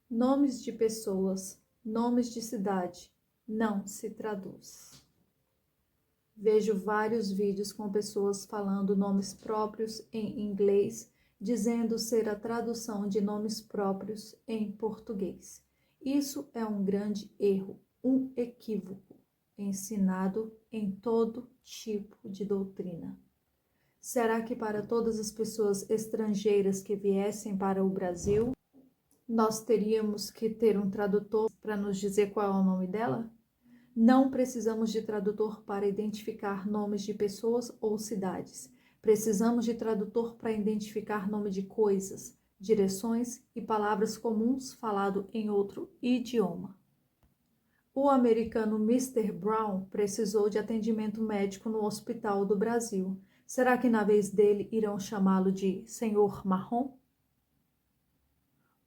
Nomes de pessoas, nomes de cidade, não se traduz. Vejo vários vídeos com pessoas falando nomes próprios em inglês, dizendo ser a tradução de nomes próprios em português. Isso é um grande erro, um equívoco, ensinado em todo tipo de doutrina. Será que para todas as pessoas estrangeiras que viessem para o Brasil, nós teríamos que ter um tradutor para nos dizer qual é o nome dela? Não precisamos de tradutor para identificar nomes de pessoas ou cidades. Precisamos de tradutor para identificar nome de coisas, direções e palavras comuns falado em outro idioma. O americano Mr. Brown precisou de atendimento médico no Hospital do Brasil. Será que na vez dele irão chamá-lo de Senhor Marrom?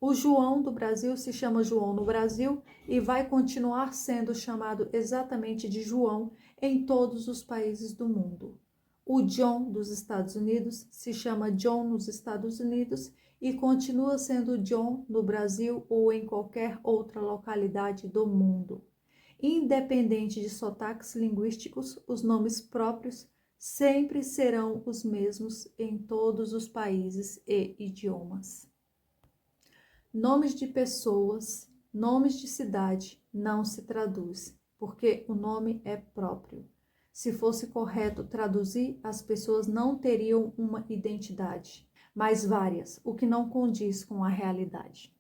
O João do Brasil se chama João no Brasil e vai continuar sendo chamado exatamente de João em todos os países do mundo. O John dos Estados Unidos se chama John nos Estados Unidos e continua sendo John no Brasil ou em qualquer outra localidade do mundo. Independente de sotaques linguísticos, os nomes próprios sempre serão os mesmos em todos os países e idiomas. Nomes de pessoas, nomes de cidade não se traduz, porque o nome é próprio. Se fosse correto traduzir, as pessoas não teriam uma identidade, mas várias, o que não condiz com a realidade.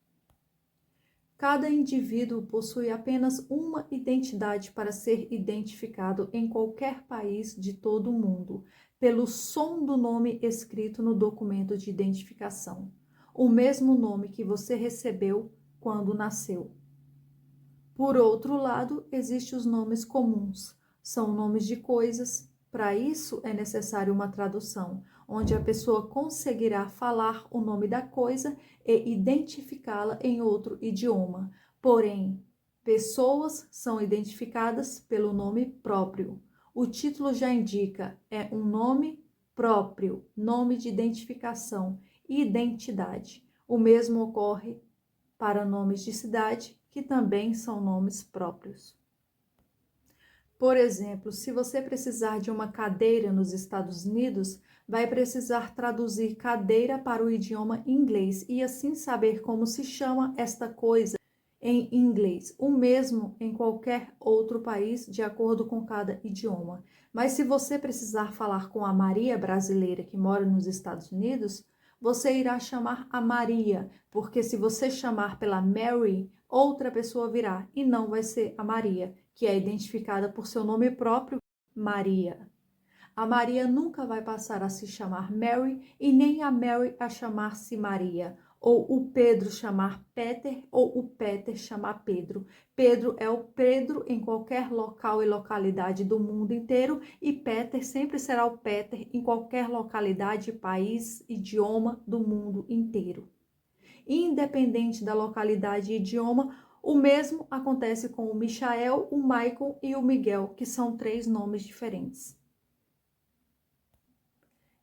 Cada indivíduo possui apenas uma identidade para ser identificado em qualquer país de todo o mundo, pelo som do nome escrito no documento de identificação. O mesmo nome que você recebeu quando nasceu. Por outro lado, existem os nomes comuns. São nomes de coisas. Para isso é necessário uma tradução, onde a pessoa conseguirá falar o nome da coisa e identificá-la em outro idioma. Porém, pessoas são identificadas pelo nome próprio. O título já indica, é um nome próprio, nome de identificação, identidade. O mesmo ocorre para nomes de cidade, que também são nomes próprios. Por exemplo, se você precisar de uma cadeira nos Estados Unidos, vai precisar traduzir cadeira para o idioma inglês e assim saber como se chama esta coisa em inglês. O mesmo em qualquer outro país, de acordo com cada idioma. Mas se você precisar falar com a Maria brasileira que mora nos Estados Unidos, você irá chamar a Maria, porque se você chamar pela Mary, outra pessoa virá e não vai ser a Maria, que é identificada por seu nome próprio, Maria. A Maria nunca vai passar a se chamar Mary e nem a Mary a chamar-se Maria, ou o Pedro chamar Peter ou o Peter chamar Pedro. Pedro é o Pedro em qualquer local e localidade do mundo inteiro e Peter sempre será o Peter em qualquer localidade, país, idioma do mundo inteiro. Independente da localidade e idioma, o mesmo acontece com o Michael, o Michael e o Miguel, que são 3 nomes diferentes.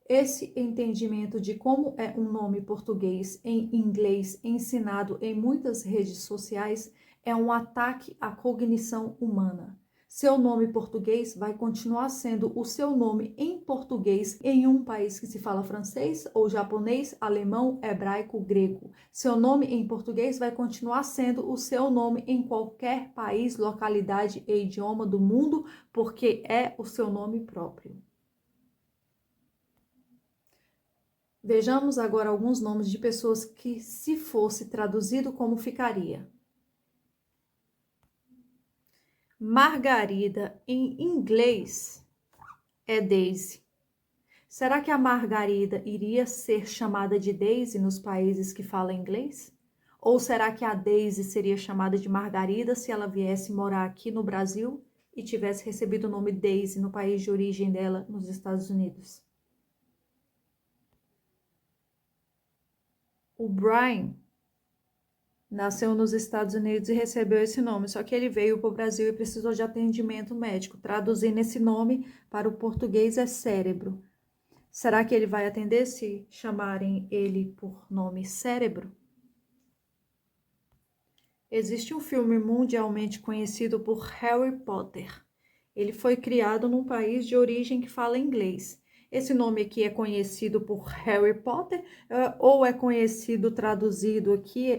Esse entendimento de como é um nome português em inglês ensinado em muitas redes sociais é um ataque à cognição humana. Seu nome português vai continuar sendo o seu nome em português em um país que se fala francês ou japonês, alemão, hebraico, grego. Seu nome em português vai continuar sendo o seu nome em qualquer país, localidade e idioma do mundo, porque é o seu nome próprio. Vejamos agora alguns nomes de pessoas que, se fosse traduzido, como ficaria. Margarida, em inglês, é Daisy. Será que a Margarida iria ser chamada de Daisy nos países que falam inglês? Ou será que a Daisy seria chamada de Margarida se ela viesse morar aqui no Brasil e tivesse recebido o nome Daisy no país de origem dela, nos Estados Unidos? O Brian nasceu nos Estados Unidos e recebeu esse nome, só que ele veio para o Brasil e precisou de atendimento médico. Traduzindo esse nome para o português é cérebro. Será que ele vai atender se chamarem ele por nome cérebro? Existe um filme mundialmente conhecido por Harry Potter. Ele foi criado num país de origem que fala inglês. Esse nome aqui é conhecido por Harry Potter, ou é conhecido, traduzido aqui,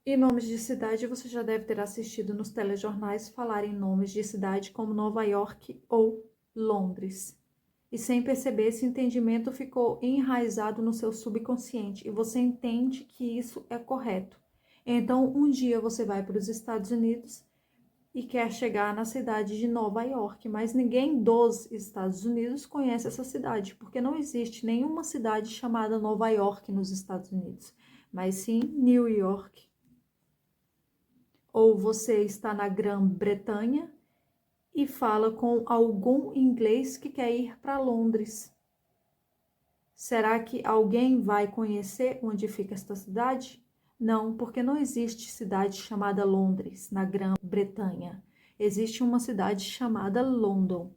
E nomes de cidade você já deve ter assistido nos telejornais falar em nomes de cidade como Nova York ou Londres. E sem perceber, esse entendimento ficou enraizado no seu subconsciente e você entende que isso é correto. Então, um dia você vai para os Estados Unidos e quer chegar na cidade de Nova York, mas ninguém dos Estados Unidos conhece essa cidade, porque não existe nenhuma cidade chamada Nova York nos Estados Unidos, mas sim New York. Ou você está na Grã-Bretanha e fala com algum inglês que quer ir para Londres. Será que alguém vai conhecer onde fica esta cidade? Não, porque não existe cidade chamada Londres, na Grã-Bretanha. Existe uma cidade chamada London.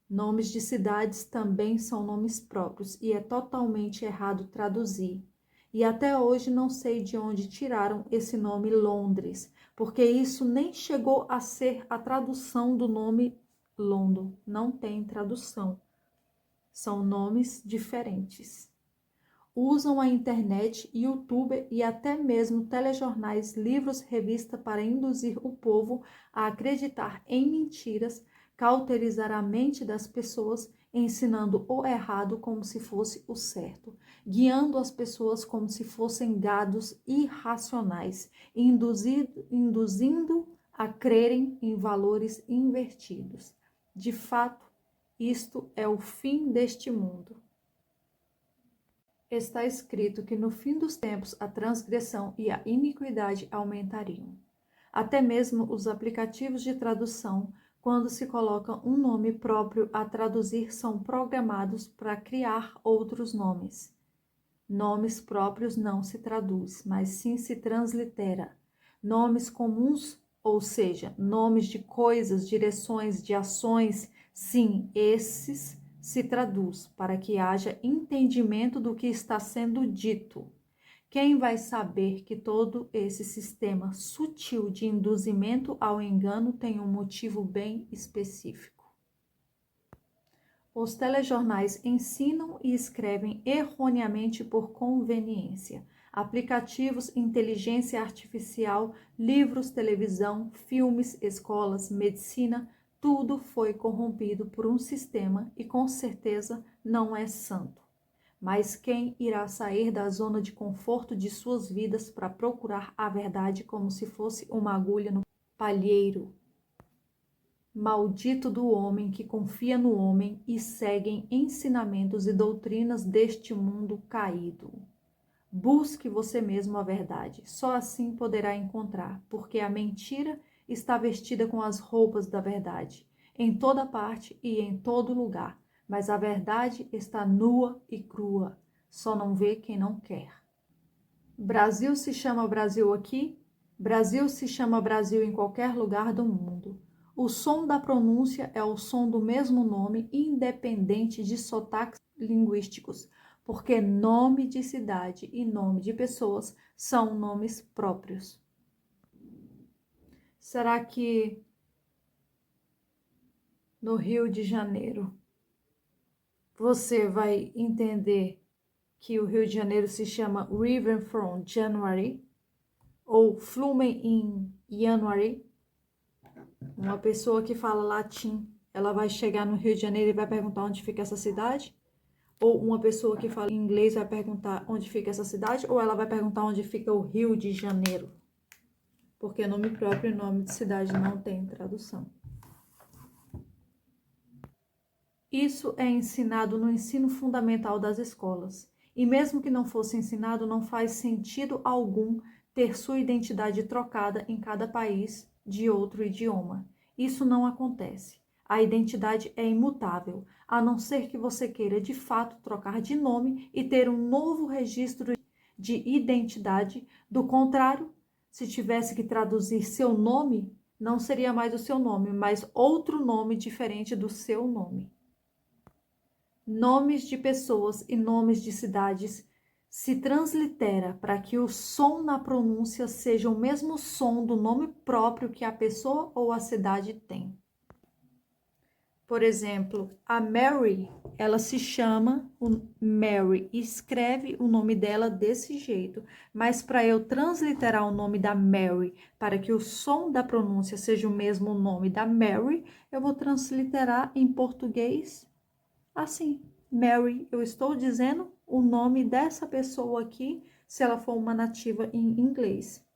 Nomes de cidades também são nomes próprios e é totalmente errado traduzir. E até hoje não sei de onde tiraram esse nome Londres, porque isso nem chegou a ser a tradução do nome London. Não tem tradução. São nomes diferentes. Usam a internet, YouTube e até mesmo telejornais, livros, revistas para induzir o povo a acreditar em mentiras, cauterizar a mente das pessoas, ensinando o errado como se fosse o certo, guiando as pessoas como se fossem gados irracionais, induzindo a crerem em valores invertidos. De fato, isto é o fim deste mundo. Está escrito que no fim dos tempos a transgressão e a iniquidade aumentariam. Até mesmo os aplicativos de tradução, quando se coloca um nome próprio a traduzir, são programados para criar outros nomes. Nomes próprios não se traduz, mas sim se translitera. Nomes comuns, ou seja, nomes de coisas, direções, de ações, sim, esses se traduz para que haja entendimento do que está sendo dito. Quem vai saber que todo esse sistema sutil de induzimento ao engano tem um motivo bem específico? Os telejornais ensinam e escrevem erroneamente por conveniência. Aplicativos, inteligência artificial, livros, televisão, filmes, escolas, medicina, tudo foi corrompido por um sistema e com certeza não é santo. Mas quem irá sair da zona de conforto de suas vidas para procurar a verdade como se fosse uma agulha no palheiro? Maldito do homem que confia no homem e segue ensinamentos e doutrinas deste mundo caído. Busque você mesmo a verdade, só assim poderá encontrar, porque a mentira está vestida com as roupas da verdade, em toda parte e em todo lugar, mas a verdade está nua e crua, só não vê quem não quer. Brasil se chama Brasil aqui, Brasil se chama Brasil em qualquer lugar do mundo. O som da pronúncia é o som do mesmo nome, independente de sotaques linguísticos, porque nome de cidade e nome de pessoas são nomes próprios. Será que no Rio de Janeiro você vai entender que o Rio de Janeiro se chama River from January ou Flumen in January? Uma pessoa que fala latim, ela vai chegar no Rio de Janeiro e vai perguntar onde fica essa cidade? Ou uma pessoa que fala inglês vai perguntar onde fica essa cidade? Ou ela vai perguntar onde fica o Rio de Janeiro? Porque nome próprio e nome de cidade não tem tradução. Isso é ensinado no ensino fundamental das escolas. E mesmo que não fosse ensinado, não faz sentido algum ter sua identidade trocada em cada país de outro idioma. Isso não acontece. A identidade é imutável, a não ser que você queira de fato trocar de nome e ter um novo registro de identidade. Do contrário, se tivesse que traduzir seu nome não seria mais o seu nome, mas outro nome diferente do seu nome. Nomes de pessoas e nomes de cidades se translitera para que o som na pronúncia seja o mesmo som do nome próprio que a pessoa ou a cidade tem. Por exemplo, a Mary, ela se chama Mary, escreve o nome dela desse jeito, mas para eu transliterar o nome da Mary para que o som da pronúncia seja o mesmo nome da Mary, eu vou transliterar em português assim. Mary, eu estou dizendo o nome dessa pessoa aqui, se ela for uma nativa em inglês.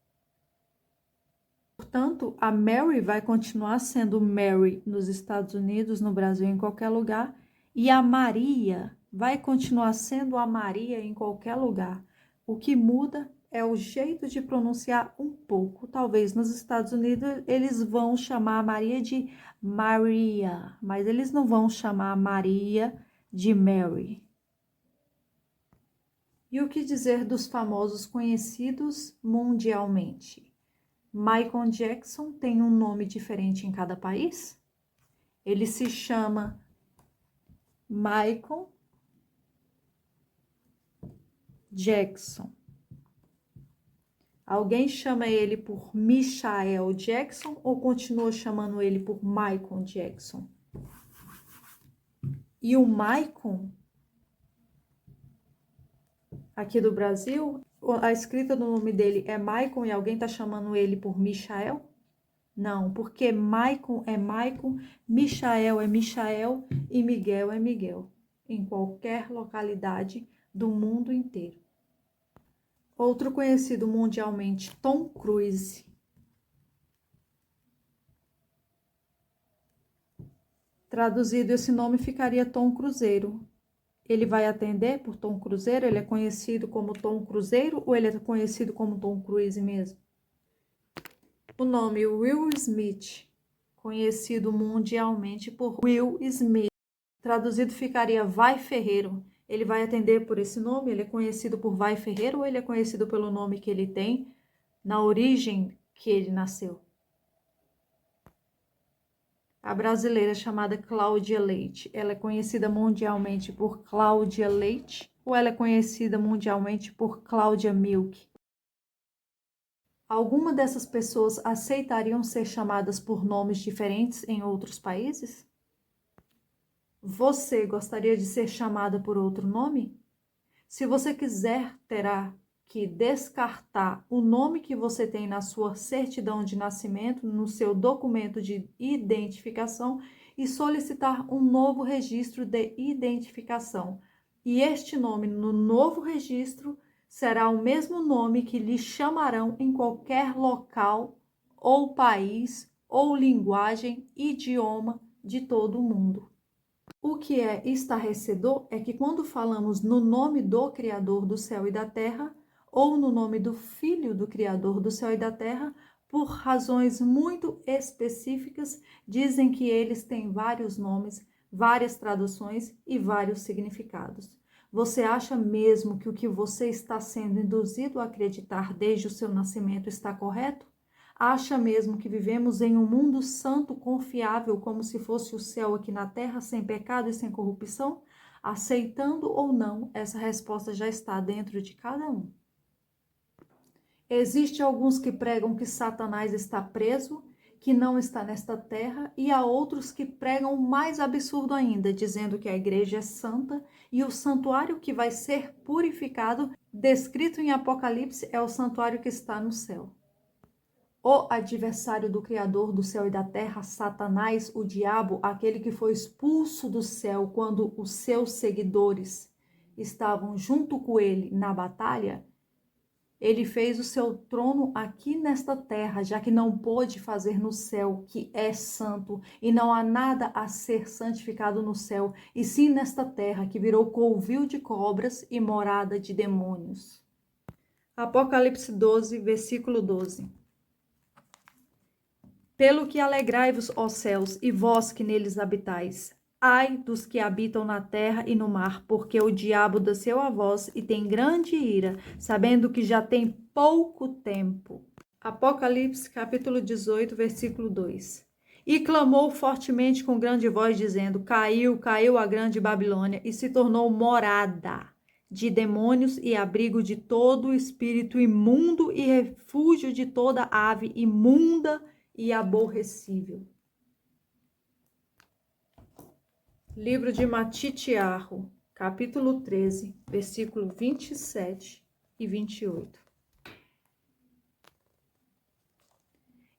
Portanto, a Mary vai continuar sendo Mary nos Estados Unidos, no Brasil, em qualquer lugar, e a Maria vai continuar sendo a Maria em qualquer lugar. O que muda é o jeito de pronunciar um pouco. Talvez nos Estados Unidos eles vão chamar a Maria de Maria, mas eles não vão chamar a Maria de Mary. E o que dizer dos famosos conhecidos mundialmente? Michael Jackson tem um nome diferente em cada país? Ele se chama Michael Jackson. Alguém chama ele por Michael Jackson ou continua chamando ele por Michael Jackson? E o Michael, aqui do Brasil, a escrita do nome dele é Michael e alguém está chamando ele por Michael? Não, porque Michael é Michael, Michael é Michael e Miguel é Miguel, em qualquer localidade do mundo inteiro. Outro conhecido mundialmente, Tom Cruise. Traduzido, esse nome ficaria Tom Cruzeiro. Ele vai atender por Tom Cruzeiro? Ele é conhecido como Tom Cruzeiro ou ele é conhecido como Tom Cruise mesmo? O nome Will Smith, conhecido mundialmente por Will Smith. Traduzido ficaria Vai Ferreiro. Ele vai atender por esse nome? Ele é conhecido por Vai Ferreiro ou ele é conhecido pelo nome que ele tem na origem que ele nasceu? A brasileira chamada Cláudia Leite, ela é conhecida mundialmente por Cláudia Leite ou ela é conhecida mundialmente por Cláudia Milk? Alguma dessas pessoas aceitariam ser chamadas por nomes diferentes em outros países? Você gostaria de ser chamada por outro nome? Se você quiser, terá que descartar o nome que você tem na sua certidão de nascimento, no seu documento de identificação e solicitar um novo registro de identificação. E este nome no novo registro será o mesmo nome que lhe chamarão em qualquer local ou país ou linguagem, idioma de todo o mundo. O que é estarrecedor é que quando falamos no nome do Criador do céu e da terra, ou no nome do Filho do Criador do céu e da terra, por razões muito específicas, dizem que eles têm vários nomes, várias traduções e vários significados. Você acha mesmo que o que você está sendo induzido a acreditar desde o seu nascimento está correto? Acha mesmo que vivemos em um mundo santo, confiável, como se fosse o céu aqui na terra, sem pecado e sem corrupção? Aceitando ou não, essa resposta já está dentro de cada um. Existem alguns que pregam que Satanás está preso, que não está nesta terra, e há outros que pregam o mais absurdo ainda, dizendo que a igreja é santa e o santuário que vai ser purificado, descrito em Apocalipse, é o santuário que está no céu. O adversário do Criador do céu e da terra, Satanás, o diabo, aquele que foi expulso do céu quando os seus seguidores estavam junto com ele na batalha, ele fez o seu trono aqui nesta terra, já que não pôde fazer no céu, que é santo, e não há nada a ser santificado no céu, e sim nesta terra, que virou covil de cobras e morada de demônios. Apocalipse 12, versículo 12. Pelo que alegrai-vos, ó céus, e vós que neles habitais. Ai dos que habitam na terra e no mar, porque o diabo desceu a vós e tem grande ira, sabendo que já tem pouco tempo. Apocalipse, capítulo 18, versículo 2. E clamou fortemente com grande voz, dizendo: Caiu, caiu a grande Babilônia, e se tornou morada de demônios e abrigo de todo espírito imundo e refúgio de toda ave imunda e aborrecível. Livro de Matitiarro, capítulo 13, versículo 27 e 28.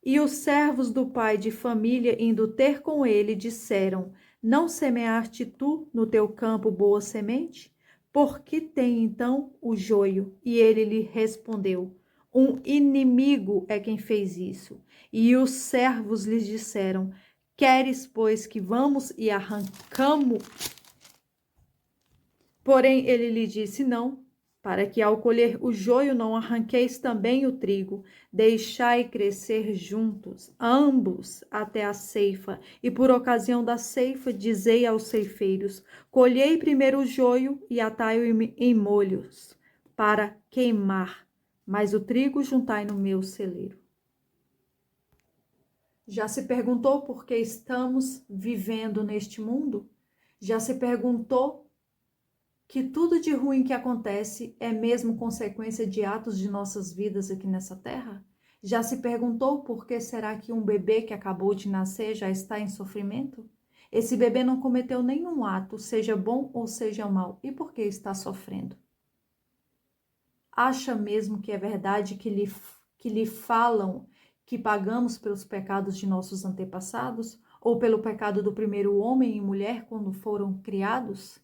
E os servos do pai de família, indo ter com ele, disseram: Não semeaste tu no teu campo boa semente? Por que tem então o joio? E ele lhe respondeu: Um inimigo é quem fez isso. E os servos lhes disseram: Queres, pois, que vamos e arrancamos? Porém ele lhe disse: Não, para que ao colher o joio não arranqueis também o trigo. Deixai crescer juntos, ambos, até a ceifa. E por ocasião da ceifa, dizei aos ceifeiros: Colhei primeiro o joio e atai-o em molhos, para queimar, mas o trigo juntai no meu celeiro. Já se perguntou por que estamos vivendo neste mundo? Já se perguntou que tudo de ruim que acontece é mesmo consequência de atos de nossas vidas aqui nessa terra? Já se perguntou por que será que um bebê que acabou de nascer já está em sofrimento? Esse bebê não cometeu nenhum ato, seja bom ou seja mal, e por que está sofrendo? Acha mesmo que é verdade que lhe falam que pagamos pelos pecados de nossos antepassados ou pelo pecado do primeiro homem e mulher quando foram criados?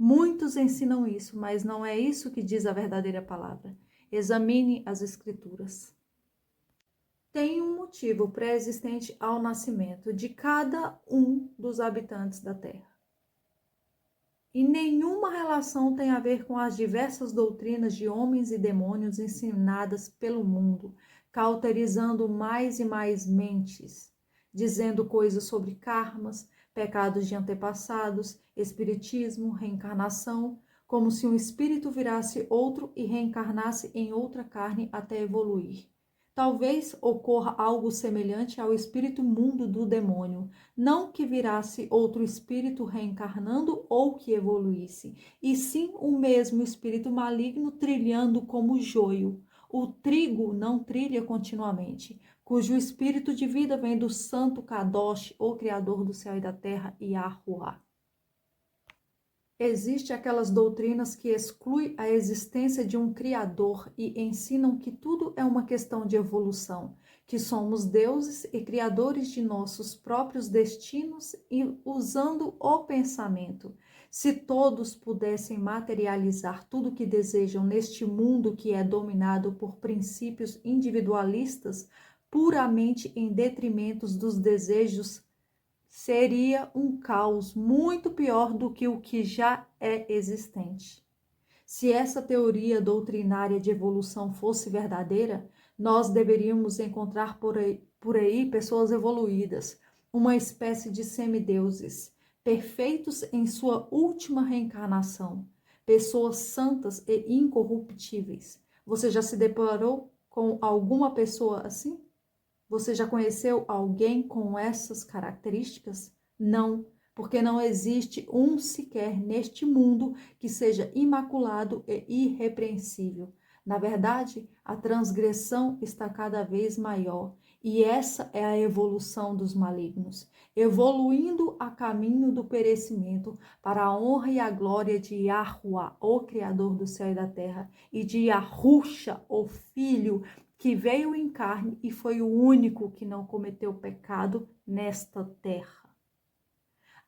Muitos ensinam isso, mas não é isso que diz a verdadeira palavra. Examine as Escrituras. Tem um motivo pré-existente ao nascimento de cada um dos habitantes da Terra. E nenhuma relação tem a ver com as diversas doutrinas de homens e demônios ensinadas pelo mundo, cauterizando mais e mais mentes, dizendo coisas sobre karmas, pecados de antepassados, espiritismo, reencarnação, como se um espírito virasse outro e reencarnasse em outra carne até evoluir. Talvez ocorra algo semelhante ao espírito mundo do demônio, não que virasse outro espírito reencarnando ou que evoluísse, e sim o mesmo espírito maligno trilhando como joio. O trigo não trilha continuamente, cujo espírito de vida vem do santo Kadosh, o Criador do céu e da terra, Yahuwah. Existem aquelas doutrinas que excluem a existência de um Criador e ensinam que tudo é uma questão de evolução, que somos deuses e criadores de nossos próprios destinos e usando o pensamento. Se todos pudessem materializar tudo o que desejam neste mundo que é dominado por princípios individualistas, puramente em detrimento dos desejos, seria um caos muito pior do que o que já é existente. Se essa teoria doutrinária de evolução fosse verdadeira, nós deveríamos encontrar por aí pessoas evoluídas, uma espécie de semideuses, perfeitos em sua última reencarnação, pessoas santas e incorruptíveis. Você já se deparou com alguma pessoa assim? Você já conheceu alguém com essas características? Não, porque não existe um sequer neste mundo que seja imaculado e irrepreensível. Na verdade, a transgressão está cada vez maior e essa é a evolução dos malignos, evoluindo a caminho do perecimento para a honra e a glória de Yahuwah, o Criador do céu e da terra, e de Yahusha, o Filho, que veio em carne e foi o único que não cometeu pecado nesta terra.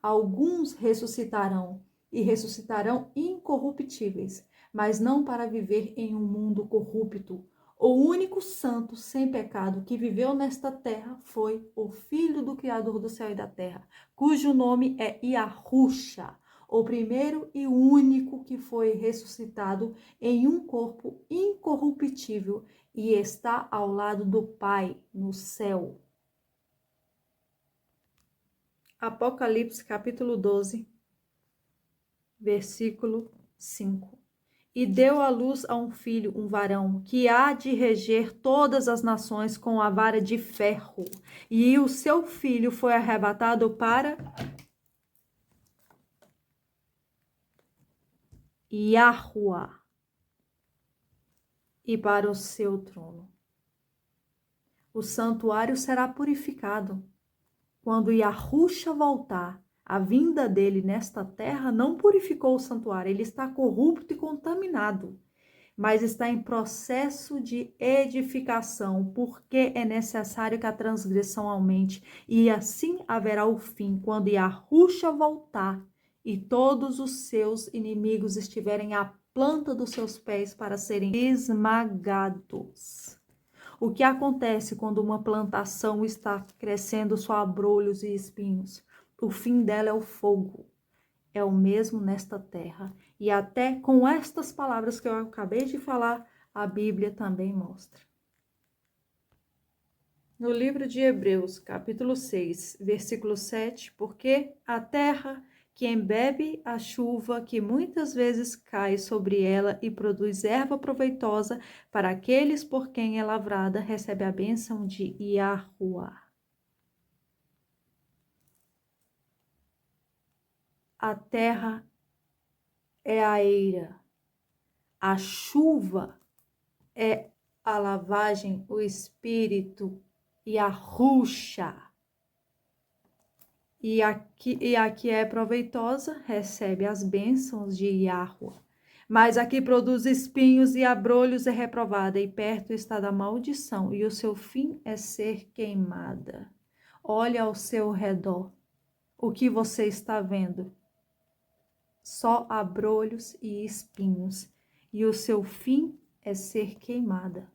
Alguns ressuscitarão e ressuscitarão incorruptíveis, mas não para viver em um mundo corrupto. O único santo sem pecado que viveu nesta terra foi o Filho do Criador do céu e da terra, cujo nome é Yahusha, o primeiro e único que foi ressuscitado em um corpo incorruptível e está ao lado do Pai no céu. Apocalipse capítulo 12, versículo 5. E deu à luz a um filho, um varão, que há de reger todas as nações com a vara de ferro. E o seu filho foi arrebatado para Yahuá e para o seu trono. O santuário será purificado. Quando Yahushua voltar, a vinda dele nesta terra não purificou o santuário, ele está corrupto e contaminado, mas está em processo de edificação, porque é necessário que a transgressão aumente, e assim haverá o fim, quando Yahushua voltar e todos os seus inimigos estiverem à planta dos seus pés para serem esmagados. O que acontece quando uma plantação está crescendo só abrolhos e espinhos? O fim dela é o fogo. É o mesmo nesta terra. E até com estas palavras que eu acabei de falar, a Bíblia também mostra. No livro de Hebreus, capítulo 6, versículo 7, porque a terra que embebe a chuva que muitas vezes cai sobre ela e produz erva proveitosa para aqueles por quem é lavrada, recebe a bênção de Yahuá. A terra é a eira, a chuva é a lavagem, o espírito e a ruxa. E a que é proveitosa recebe as bênçãos de Yahuá. Mas a que produz espinhos e abrolhos é reprovada, e perto está da maldição, e o seu fim é ser queimada. Olha ao seu redor. O que você está vendo? Só abrolhos e espinhos, e o seu fim é ser queimada.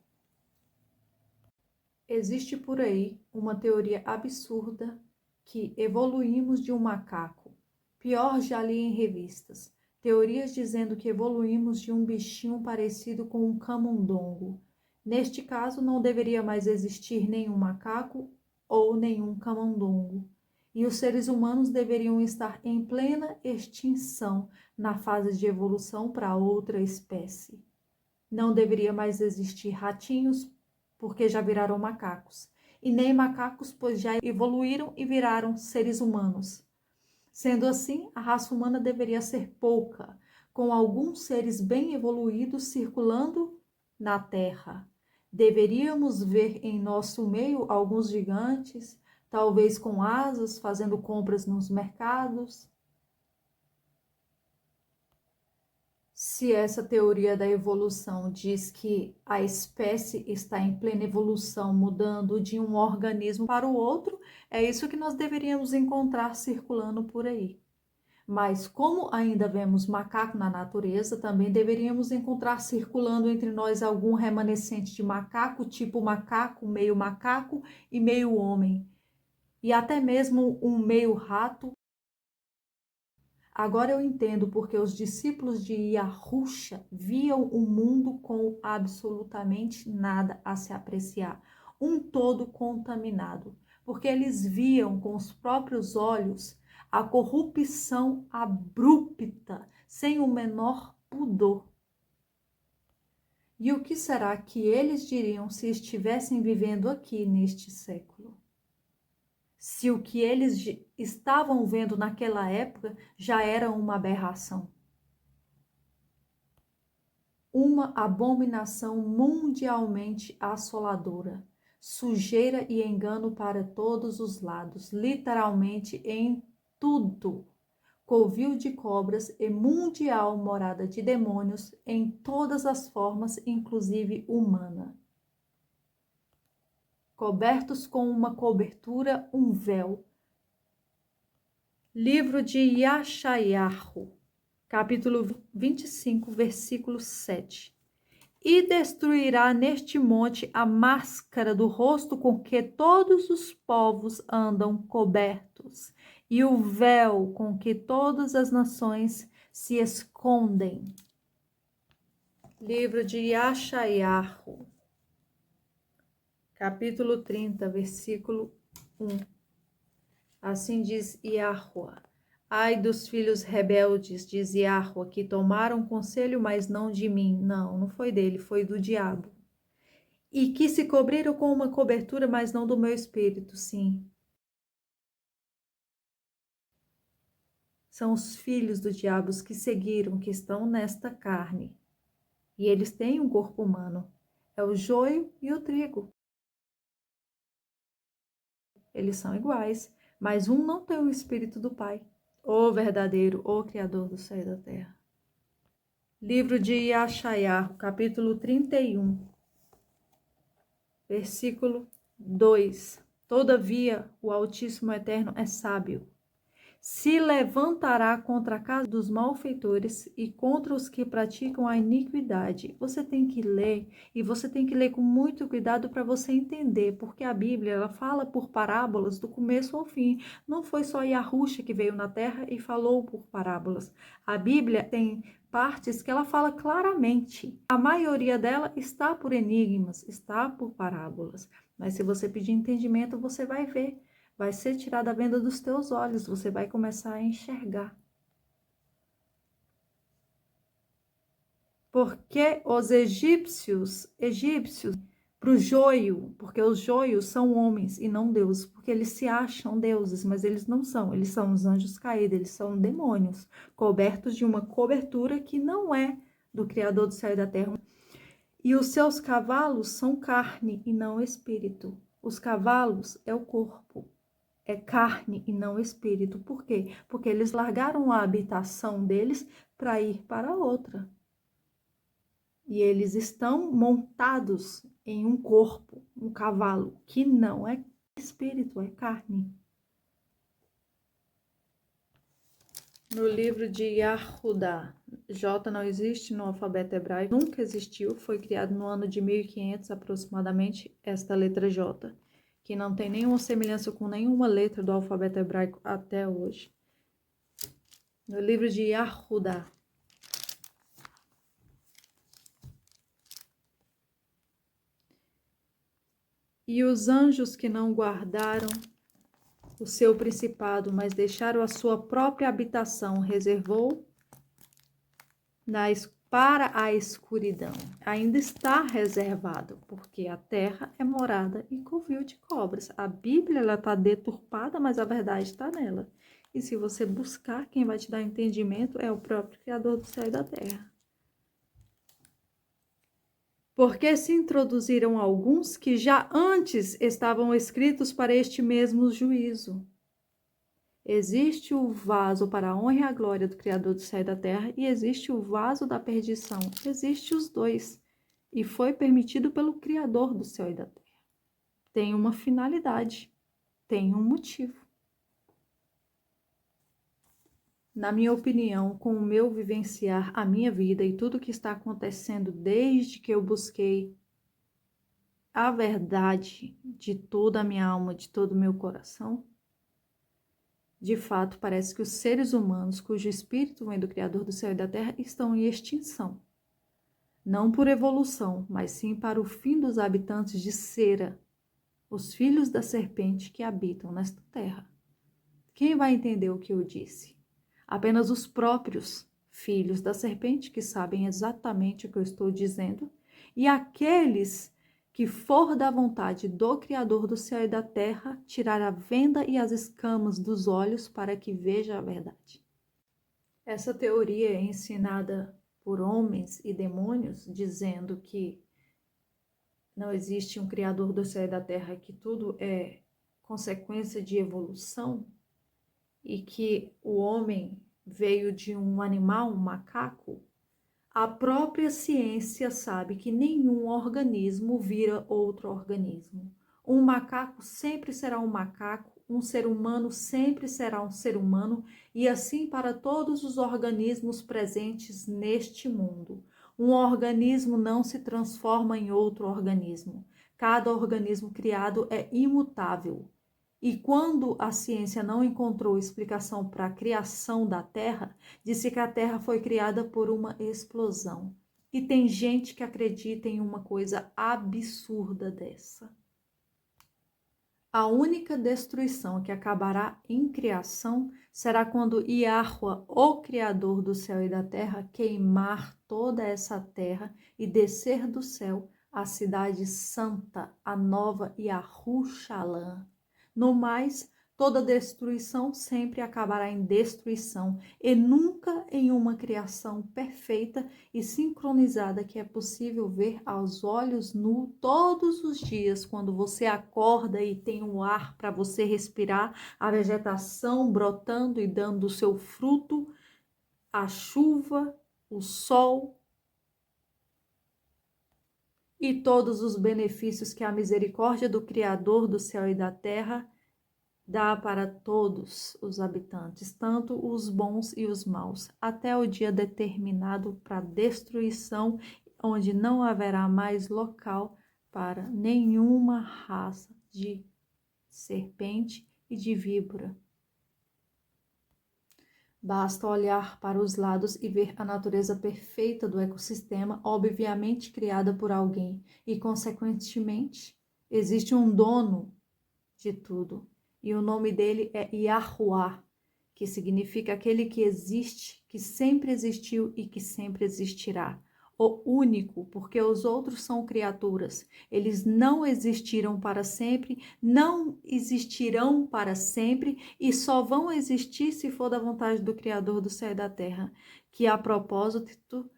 Existe por aí uma teoria absurda que evoluímos de um macaco. Pior, já li em revistas. Teorias dizendo que evoluímos de um bichinho parecido com um camundongo. Neste caso, não deveria mais existir nenhum macaco ou nenhum camundongo. E os seres humanos deveriam estar em plena extinção na fase de evolução para outra espécie. Não deveria mais existir ratinhos, porque já viraram macacos. E nem macacos, pois já evoluíram e viraram seres humanos. Sendo assim, a raça humana deveria ser pouca, com alguns seres bem evoluídos circulando na Terra. Deveríamos ver em nosso meio alguns gigantes, talvez com asas, fazendo compras nos mercados. Se essa teoria da evolução diz que a espécie está em plena evolução, mudando de um organismo para o outro, é isso que nós deveríamos encontrar circulando por aí. Mas como ainda vemos macaco na natureza, também deveríamos encontrar circulando entre nós algum remanescente de macaco, tipo macaco e meio homem. E até mesmo um meio rato. Agora eu entendo porque os discípulos de Yahushua viam o mundo com absolutamente nada a se apreciar, um todo contaminado, porque eles viam com os próprios olhos a corrupção abrupta, sem o menor pudor. E o que será que eles diriam se estivessem vivendo aqui neste século? Se o que eles estavam vendo naquela época já era uma aberração. Uma abominação mundialmente assoladora, sujeira e engano para todos os lados, literalmente em tudo. Covil de cobras e mundial morada de demônios em todas as formas, inclusive humana. Cobertos com uma cobertura, um véu. Livro de Yashayahu, capítulo 25, versículo 7. E destruirá neste monte a máscara do rosto com que todos os povos andam cobertos, e o véu com que todas as nações se escondem. Livro de Yashayahu, capítulo 30, versículo 1. Assim diz Yahuá: Ai dos filhos rebeldes, diz Yahweh, que tomaram conselho, mas não de mim. Não, não foi dele, foi do diabo. E que se cobriram com uma cobertura, mas não do meu espírito, sim. São os filhos do diabo que seguiram, que estão nesta carne. E eles têm um corpo humano. É o joio e o trigo. Eles são iguais, mas um não tem o espírito do Pai, o verdadeiro, o Criador do céu e da terra. Livro de Yeshayahu, capítulo 31, versículo 2. Todavia, o Altíssimo Eterno é sábio. Se levantará contra a casa dos malfeitores e contra os que praticam a iniquidade. Você tem que ler, e você tem que ler com muito cuidado para você entender, porque a Bíblia ela fala por parábolas do começo ao fim. Não foi só Yahusha que veio na terra e falou por parábolas. A Bíblia tem partes que ela fala claramente. A maioria dela está por enigmas, está por parábolas. Mas se você pedir entendimento, você vai ver. Vai ser tirada a venda dos teus olhos, você vai começar a enxergar. Porque os egípcios, para o joio, porque os joios são homens e não deuses, porque eles se acham deuses, mas eles não são, eles são os anjos caídos, eles são demônios, cobertos de uma cobertura que não é do Criador do céu e da terra. E os seus cavalos são carne e não espírito. Os cavalos é o corpo. É carne e não espírito. Por quê? Porque eles largaram a habitação deles para ir para outra. E eles estão montados em um corpo, um cavalo, que não é espírito, é carne. No livro de Yahudá, J não existe no alfabeto hebraico, nunca existiu, foi criado no ano de 1500 aproximadamente, esta letra J, que não tem nenhuma semelhança com nenhuma letra do alfabeto hebraico até hoje. No livro de Yahudá. E os anjos que não guardaram o seu principado, mas deixaram a sua própria habitação, reservou para a escuridão. Ainda está reservado, porque a terra é morada e covil de cobras. A Bíblia está deturpada, mas a verdade está nela. E se você buscar, quem vai te dar entendimento é o próprio Criador do céu e da terra. Porque se introduziram alguns que já antes estavam escritos para este mesmo juízo. Existe o vaso para a honra e a glória do Criador do céu e da terra e existe o vaso da perdição. Existe os dois. E foi permitido pelo Criador do céu e da terra. Tem uma finalidade, tem um motivo. Na minha opinião, com o meu vivenciar a minha vida e tudo que está acontecendo desde que eu busquei a verdade de toda a minha alma, de todo o meu coração, de fato, parece que os seres humanos, cujo espírito vem do Criador do céu e da terra, estão em extinção. Não por evolução, mas sim para o fim dos habitantes de Cera, os filhos da serpente que habitam nesta terra. Quem vai entender o que eu disse? Apenas os próprios filhos da serpente, que sabem exatamente o que eu estou dizendo, e aqueles que for da vontade do Criador do céu e da terra, tirar a venda e as escamas dos olhos para que veja a verdade. Essa teoria é ensinada por homens e demônios, dizendo que não existe um Criador do céu e da terra, que tudo é consequência de evolução e que o homem veio de um animal, um macaco. A própria ciência sabe que nenhum organismo vira outro organismo. Um macaco sempre será um macaco, um ser humano sempre será um ser humano, e assim para todos os organismos presentes neste mundo. Um organismo não se transforma em outro organismo. Cada organismo criado é imutável. E quando a ciência não encontrou explicação para a criação da Terra, disse que a Terra foi criada por uma explosão. E tem gente que acredita em uma coisa absurda dessa. A única destruição que acabará em criação será quando Iahua, o Criador do céu e da terra, queimar toda essa terra e descer do céu a cidade santa, a nova Yahushalaim. No mais, toda destruição sempre acabará em destruição e nunca em uma criação perfeita e sincronizada que é possível ver aos olhos nus todos os dias, quando você acorda e tem um ar para você respirar, a vegetação brotando e dando o seu fruto, a chuva, o sol e todos os benefícios que a misericórdia do Criador do céu e da terra dá para todos os habitantes, tanto os bons e os maus, até o dia determinado para destruição, onde não haverá mais local para nenhuma raça de serpente e de víbora. Basta olhar para os lados e ver a natureza perfeita do ecossistema, obviamente criada por alguém, e, consequentemente, existe um dono de tudo. E o nome dele é Yahuwah, que significa aquele que existe, que sempre existiu e que sempre existirá. O único, porque os outros são criaturas. Eles não existiram para sempre, não existirão para sempre e só vão existir se for da vontade do Criador do céu e da terra, que a propósito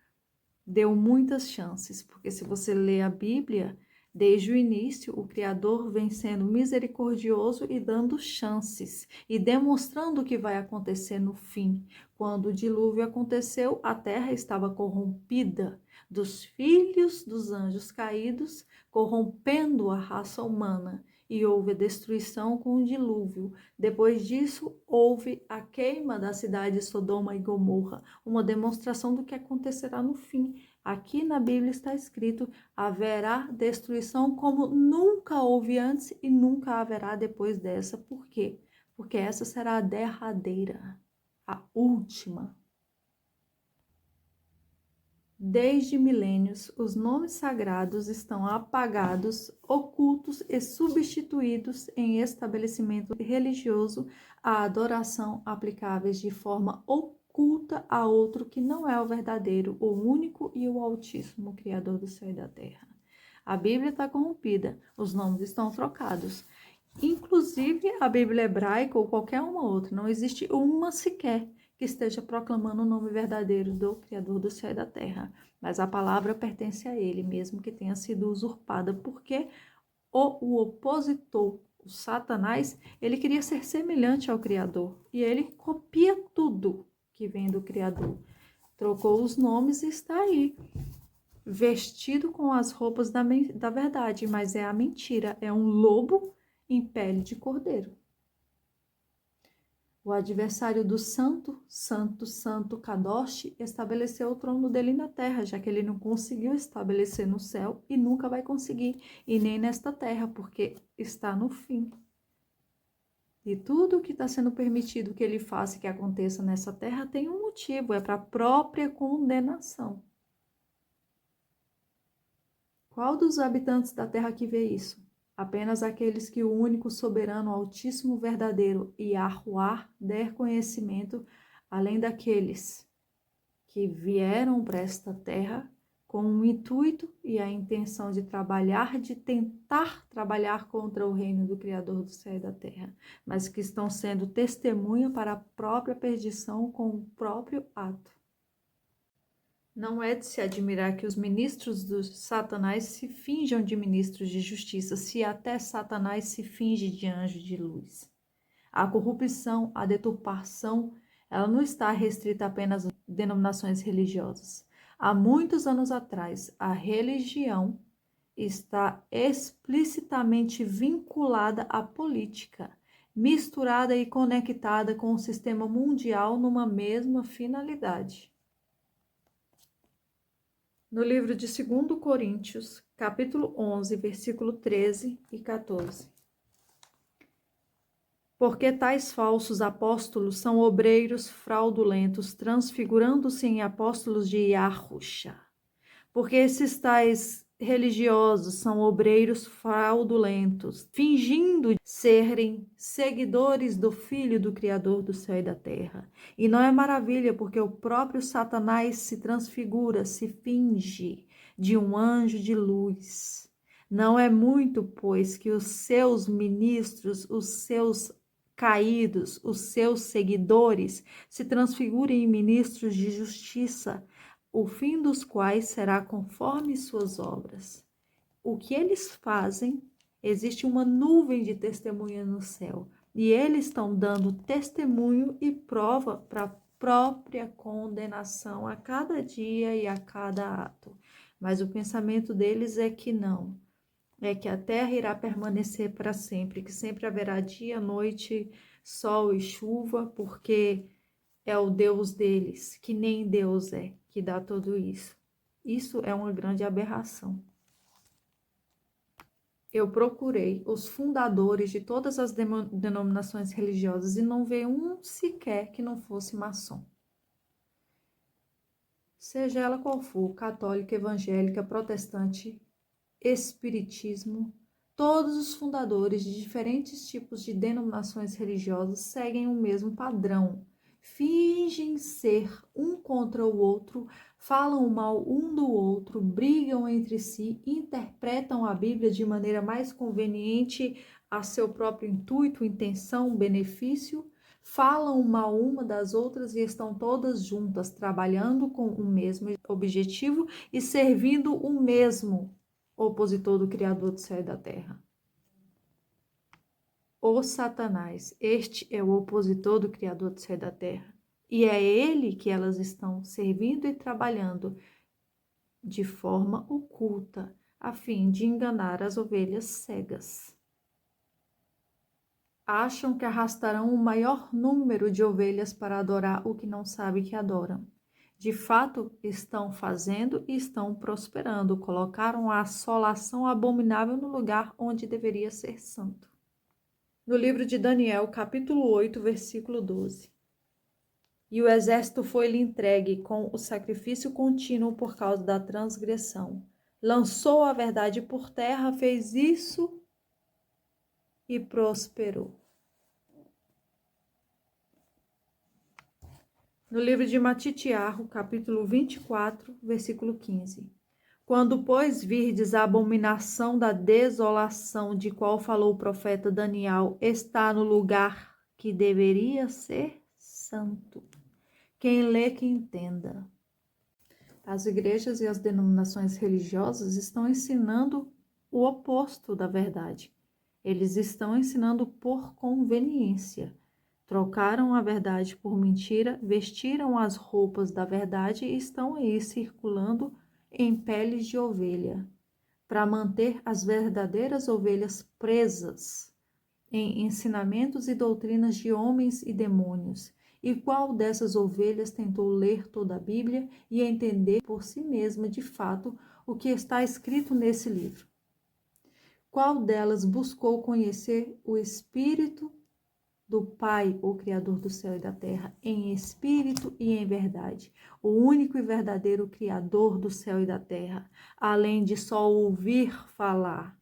deu muitas chances, porque se você lê a Bíblia, desde o início, o Criador vem sendo misericordioso e dando chances e demonstrando o que vai acontecer no fim. Quando o dilúvio aconteceu, a terra estava corrompida dos filhos dos anjos caídos, corrompendo a raça humana. E houve a destruição com o dilúvio. Depois disso, houve a queima da cidade de Sodoma e Gomorra, uma demonstração do que acontecerá no fim. Aqui na Bíblia está escrito: haverá destruição como nunca houve antes e nunca haverá depois dessa. Por quê? Porque essa será a derradeira, a última. Desde milênios, os nomes sagrados estão apagados, ocultos e substituídos em estabelecimento religioso à adoração aplicáveis de forma oculta a outro que não é o verdadeiro, o único e o Altíssimo Criador do céu e da terra. A Bíblia está corrompida, os nomes estão trocados. Inclusive a Bíblia hebraica ou qualquer uma outra, não existe uma sequer que esteja proclamando o nome verdadeiro do Criador do céu e da terra. Mas a palavra pertence a ele, mesmo que tenha sido usurpada, porque o opositor, o Satanás, ele queria ser semelhante ao Criador. E ele copia tudo que vem do Criador. Trocou os nomes e está aí, vestido com as roupas da verdade, mas é a mentira, é um lobo em pele de cordeiro. O adversário do santo, Kadosh, estabeleceu o trono dele na terra, já que ele não conseguiu estabelecer no céu e nunca vai conseguir, e nem nesta terra, porque está no fim. E tudo o que está sendo permitido que ele faça e que aconteça nessa terra tem um motivo, é para a própria condenação. Qual dos habitantes da terra que vê isso? Apenas aqueles que o único soberano, altíssimo, verdadeiro Yahuwah der conhecimento, além daqueles que vieram para esta terra com o intuito e a intenção de trabalhar, de tentar trabalhar contra o reino do Criador do céu e da terra, mas que estão sendo testemunha para a própria perdição com o próprio ato. Não é de se admirar que os ministros do Satanás se finjam de ministros de justiça, se até Satanás se finge de anjo de luz. A corrupção, a deturpação, ela não está restrita apenas às denominações religiosas. Há muitos anos atrás, a religião está explicitamente vinculada à política, misturada e conectada com o sistema mundial numa mesma finalidade. No livro de 2 Coríntios, capítulo 11, versículo 13 e 14. Porque tais falsos apóstolos são obreiros fraudulentos, transfigurando-se em apóstolos de Yahusha. Porque esses tais religiosos são obreiros fraudulentos, fingindo serem seguidores do Filho do Criador do céu e da terra. E não é maravilha, porque o próprio Satanás se transfigura, se finge de um anjo de luz. Não é muito, pois, que os seus ministros, os seus caídos, os seus seguidores, se transfigurem em ministros de justiça, o fim dos quais será conforme suas obras. O que eles fazem, existe uma nuvem de testemunha no céu, e eles estão dando testemunho e prova para a própria condenação a cada dia e a cada ato. Mas o pensamento deles é que não, é que a terra irá permanecer para sempre, que sempre haverá dia, noite, sol e chuva, porque é o Deus deles, que nem Deus é, que dá tudo isso. Isso é uma grande aberração. Eu procurei os fundadores de todas as denominações religiosas e não veio um sequer que não fosse maçom. Seja ela qual for, católica, evangélica, protestante, espiritismo, todos os fundadores de diferentes tipos de denominações religiosas seguem o mesmo padrão. Fingem ser um contra o outro, falam mal um do outro, brigam entre si, interpretam a Bíblia de maneira mais conveniente a seu próprio intuito, intenção, benefício, falam mal uma das outras e estão todas juntas, trabalhando com o mesmo objetivo e servindo o mesmo opositor do Criador do céu e da terra. O Satanás, este é o opositor do Criador do céu e da terra. E é ele que elas estão servindo e trabalhando de forma oculta, a fim de enganar as ovelhas cegas. Acham que arrastarão o maior número de ovelhas para adorar o que não sabe que adoram. De fato, estão fazendo e estão prosperando. Colocaram a assolação abominável no lugar onde deveria ser santo. No livro de Daniel, capítulo 8, versículo 12. E o exército foi-lhe entregue com o sacrifício contínuo por causa da transgressão. Lançou a verdade por terra, fez isso e prosperou. No livro de Matitiarro, capítulo 24, versículo 15. Quando, pois, virdes a abominação da desolação de qual falou o profeta Daniel, está no lugar que deveria ser santo. Quem lê, que entenda. As igrejas e as denominações religiosas estão ensinando o oposto da verdade. Eles estão ensinando por conveniência. Trocaram a verdade por mentira, vestiram as roupas da verdade e estão aí circulando em peles de ovelha, para manter as verdadeiras ovelhas presas em ensinamentos e doutrinas de homens e demônios. E qual dessas ovelhas tentou ler toda a Bíblia e entender por si mesma, de fato, o que está escrito nesse livro? Qual delas buscou conhecer o Espírito do Pai, o Criador do céu e da terra, em espírito e em verdade, o único e verdadeiro Criador do céu e da terra, além de só ouvir falar?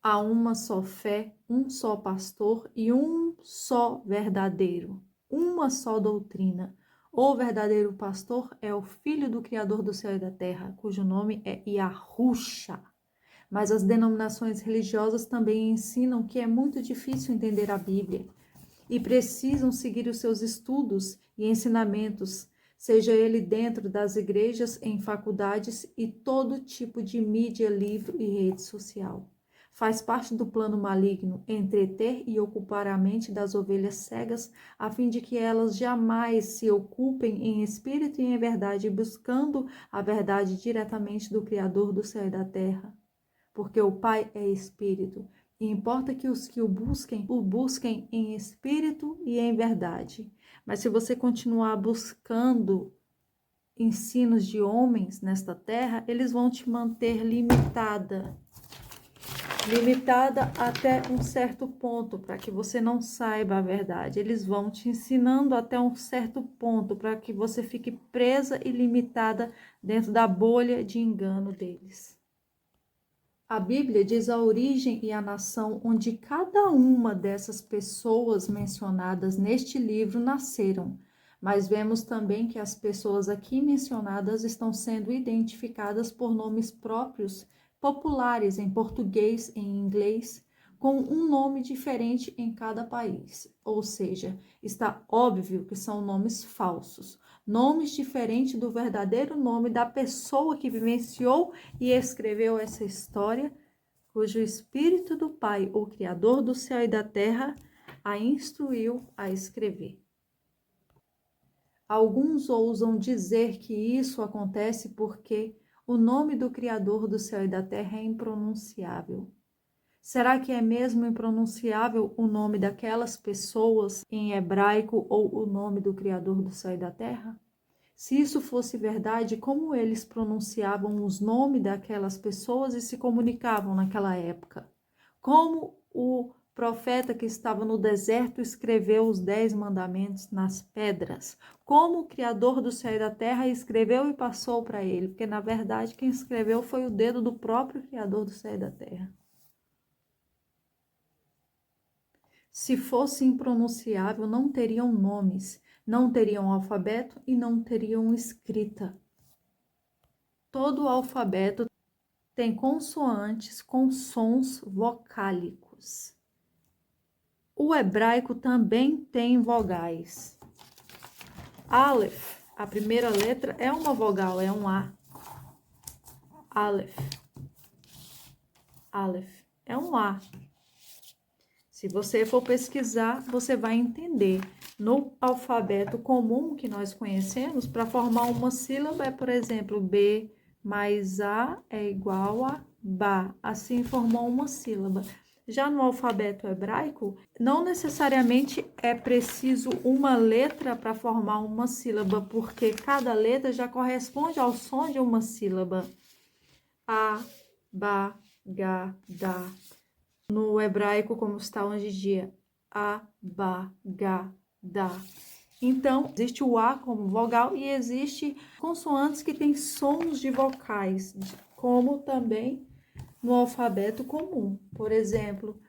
Há uma só fé, um só pastor e um só verdadeiro, uma só doutrina. O verdadeiro pastor é o Filho do Criador do céu e da terra, cujo nome é Yahushua. Mas as denominações religiosas também ensinam que é muito difícil entender a Bíblia e precisam seguir os seus estudos e ensinamentos, seja ele dentro das igrejas, em faculdades e todo tipo de mídia, livro e rede social. Faz parte do plano maligno entreter e ocupar a mente das ovelhas cegas, a fim de que elas jamais se ocupem em espírito e em verdade, buscando a verdade diretamente do Criador do céu e da terra. Porque o Pai é Espírito, e importa que os que o busquem em espírito e em verdade. Mas se você continuar buscando ensinos de homens nesta terra, eles vão te manter limitada. limitada até um certo ponto, para que você não saiba a verdade. Eles vão te ensinando até um certo ponto, para que você fique presa e limitada dentro da bolha de engano deles. A Bíblia diz a origem e a nação onde cada uma dessas pessoas mencionadas neste livro nasceram, mas vemos também que as pessoas aqui mencionadas estão sendo identificadas por nomes próprios, populares em português e em inglês, com um nome diferente em cada país. Ou seja, está óbvio que são nomes falsos, nomes diferentes do verdadeiro nome da pessoa que vivenciou e escreveu essa história, cujo Espírito do Pai, o Criador do céu e da terra, a instruiu a escrever. Alguns ousam dizer que isso acontece porque o nome do Criador do céu e da terra é impronunciável. Será que é mesmo impronunciável o nome daquelas pessoas em hebraico ou o nome do Criador do céu e da terra? Se isso fosse verdade, como eles pronunciavam os nomes daquelas pessoas e se comunicavam naquela época? Como o profeta que estava no deserto escreveu os 10 mandamentos nas pedras? Como o Criador do céu e da terra escreveu e passou para ele? Porque, na verdade, quem escreveu foi o dedo do próprio Criador do céu e da terra. Se fosse impronunciável, não teriam nomes, não teriam alfabeto e não teriam escrita. Todo alfabeto tem consoantes com sons vocálicos. O hebraico também tem vogais. Aleph, a primeira letra é uma vogal, é um A. Aleph. Aleph é um A. Se você for pesquisar, você vai entender. No alfabeto comum que nós conhecemos, para formar uma sílaba é, por exemplo, B mais A é igual a Ba. Assim formou uma sílaba. Já no alfabeto hebraico, não necessariamente é preciso uma letra para formar uma sílaba, porque cada letra já corresponde ao som de uma sílaba. A, Ba, Ga, Da. No hebraico, como está hoje em dia, A, Ba, Ga, Da. Então, existe o A como vogal e existe consoantes que têm sons de vocais, como também no alfabeto comum. Por exemplo,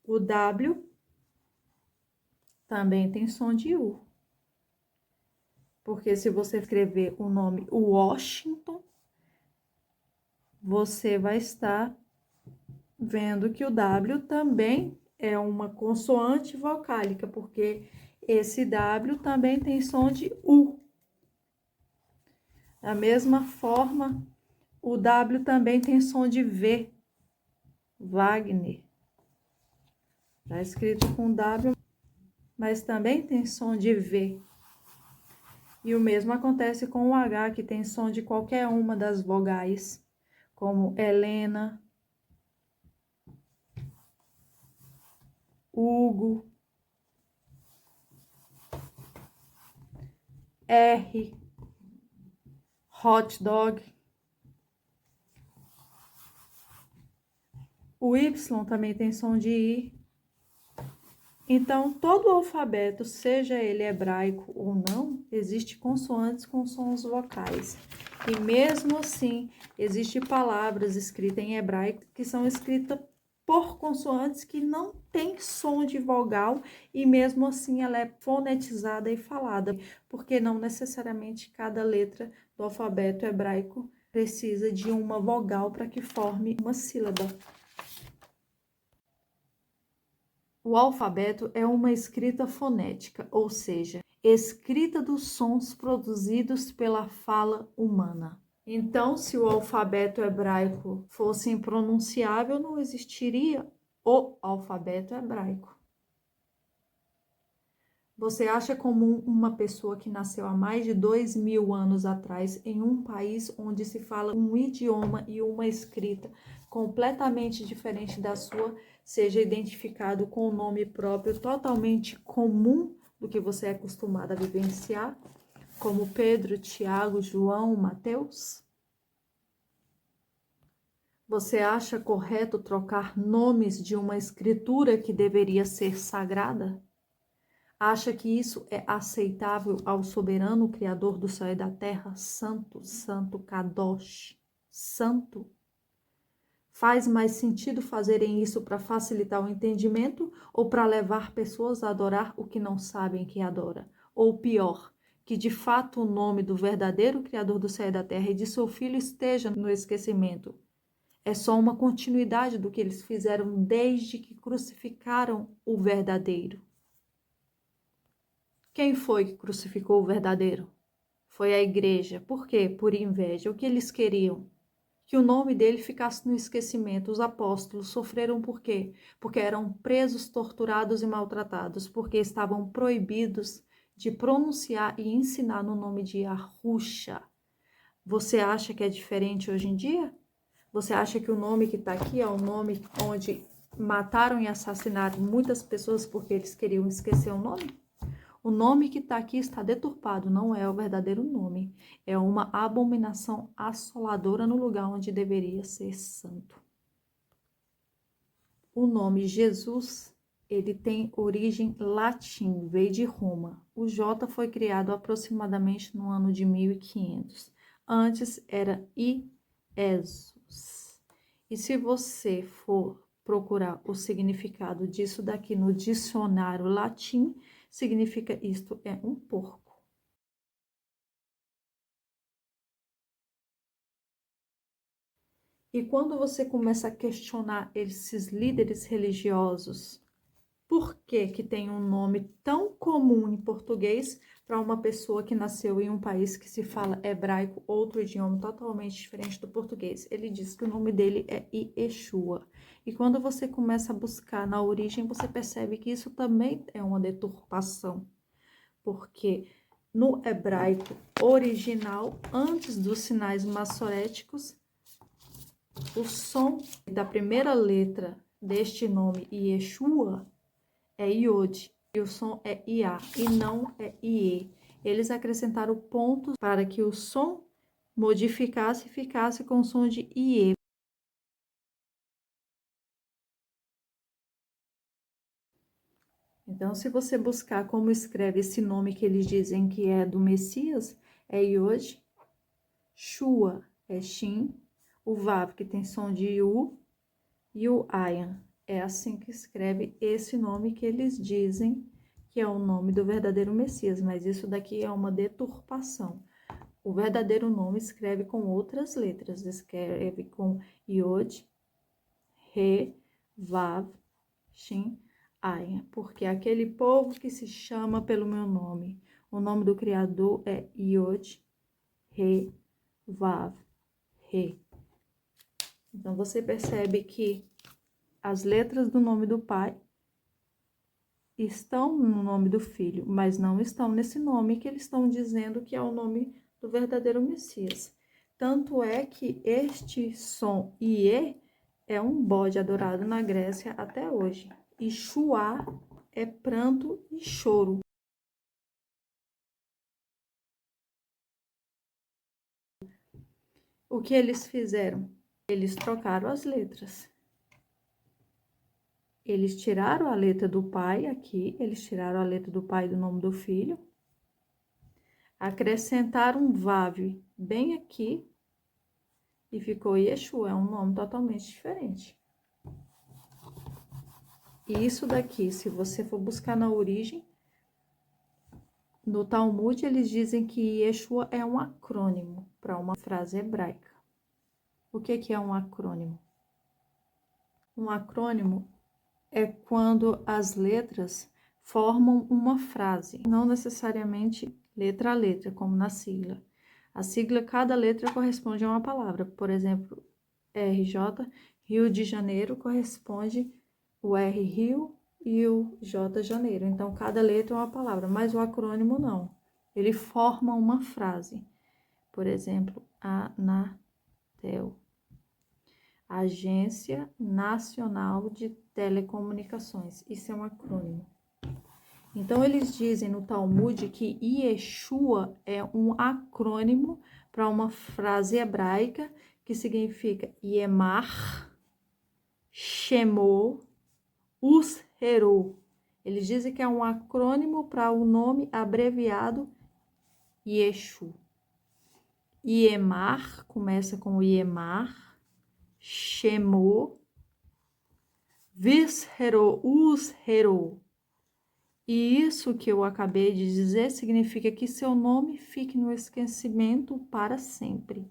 o W também tem som de U. Porque se você escrever o nome Washington, você vai estar vendo que o W também é uma consoante vocálica, porque esse W também tem som de U. Da mesma forma, o W também tem som de V. Wagner. Está escrito com W, mas também tem som de V. E o mesmo acontece com o H, que tem som de qualquer uma das vogais, como Helena, Hugo, R, hot dog. O Y também tem som de I. Então, todo o alfabeto, seja ele hebraico ou não, existe consoantes com sons vocais. E mesmo assim, existem palavras escritas em hebraico que são escritas por consoantes que não tem som de vogal e mesmo assim ela é fonetizada e falada, porque não necessariamente cada letra do alfabeto hebraico precisa de uma vogal para que forme uma sílaba. O alfabeto é uma escrita fonética, ou seja, escrita dos sons produzidos pela fala humana. Então, se o alfabeto hebraico fosse impronunciável, não existiria o alfabeto hebraico. Você acha comum uma pessoa que nasceu há mais de 2.000 anos atrás em um país onde se fala um idioma e uma escrita completamente diferente da sua, seja identificado com um nome próprio totalmente comum do que você é acostumado a vivenciar, como Pedro, Tiago, João, Mateus? Você acha correto trocar nomes de uma escritura que deveria ser sagrada? Acha que isso é aceitável ao soberano Criador do céu e da terra, santo, santo, Kadosh, santo? Faz mais sentido fazerem isso para facilitar o entendimento ou para levar pessoas a adorar o que não sabem que adora? Ou pior, que de fato o nome do verdadeiro Criador do céu e da terra e de seu Filho esteja no esquecimento? É só uma continuidade do que eles fizeram desde que crucificaram o verdadeiro. Quem foi que crucificou o verdadeiro? Foi a igreja. Por quê? Por inveja. O que eles queriam? Que o nome dele ficasse no esquecimento. Os apóstolos sofreram por quê? Porque eram presos, torturados e maltratados, porque estavam proibidos de pronunciar e ensinar no nome de Yahusha. Você acha que é diferente hoje em dia? Você acha que o nome que está aqui é o nome onde mataram e assassinaram muitas pessoas porque eles queriam esquecer o nome? O nome que está aqui está deturpado, não é o verdadeiro nome. É uma abominação assoladora no lugar onde deveria ser santo. O nome Jesus, ele tem origem latim, veio de Roma. O J foi criado aproximadamente no ano de 1500. Antes era Iesus. E se você for procurar o significado disso daqui no dicionário latim, significa isto é um porco. E quando você começa a questionar esses líderes religiosos, por que que tem um nome tão comum em português para uma pessoa que nasceu em um país que se fala hebraico, outro idioma totalmente diferente do português? Ele diz que o nome dele é Yeshua. E quando você começa a buscar na origem, você percebe que isso também é uma deturpação. Porque no hebraico original, antes dos sinais massoréticos, o som da primeira letra deste nome, Yeshua, é Iod, e o som é Iá, e não é Iê. Eles acrescentaram pontos para que o som modificasse e ficasse com o som de Iê. Então, se você buscar como escreve esse nome que eles dizem que é do Messias, é Iod, Shua é Shin, o Vav, que tem som de Yu, e o Ayan. É assim que escreve esse nome que eles dizem que é o nome do verdadeiro Messias, mas isso daqui é uma deturpação. O verdadeiro nome escreve com outras letras, escreve com Yod, Re, Vav, Shin, Ayan, porque é aquele povo que se chama pelo meu nome. O nome do Criador é Yod, Re, Vav, Re. Então, você percebe que as letras do nome do Pai estão no nome do Filho, mas não estão nesse nome que eles estão dizendo que é o nome do verdadeiro Messias. Tanto é que este som Iê é um bode adorado na Grécia até hoje. E Shuá é pranto e choro. O que eles fizeram? Eles trocaram as letras. Eles tiraram a letra do pai aqui, eles tiraram a letra do pai do nome do filho, acrescentaram um Vav bem aqui e ficou Yeshua, é um nome totalmente diferente. E isso daqui, se você for buscar na origem, no Talmud eles dizem que Yeshua é um acrônimo para uma frase hebraica. O que é um acrônimo? Um acrônimo é quando as letras formam uma frase, não necessariamente letra a letra, como na sigla. A sigla, cada letra corresponde a uma palavra. Por exemplo, RJ, Rio de Janeiro, corresponde o R, Rio, e o J, Janeiro. Então, cada letra é uma palavra, mas o acrônimo não. Ele forma uma frase. Por exemplo, Anatel, Agência Nacional de Telecomunicações. Isso é um acrônimo. Então, eles dizem no Talmud que Yeshua é um acrônimo para uma frase hebraica que significa Yemar, Shemo, Ushero. Eles dizem que é um acrônimo para o nome abreviado Yeshu. Yemar, começa com Yemar, Shemo, Vishero, Ushero. E isso que eu acabei de dizer significa que seu nome fique no esquecimento para sempre.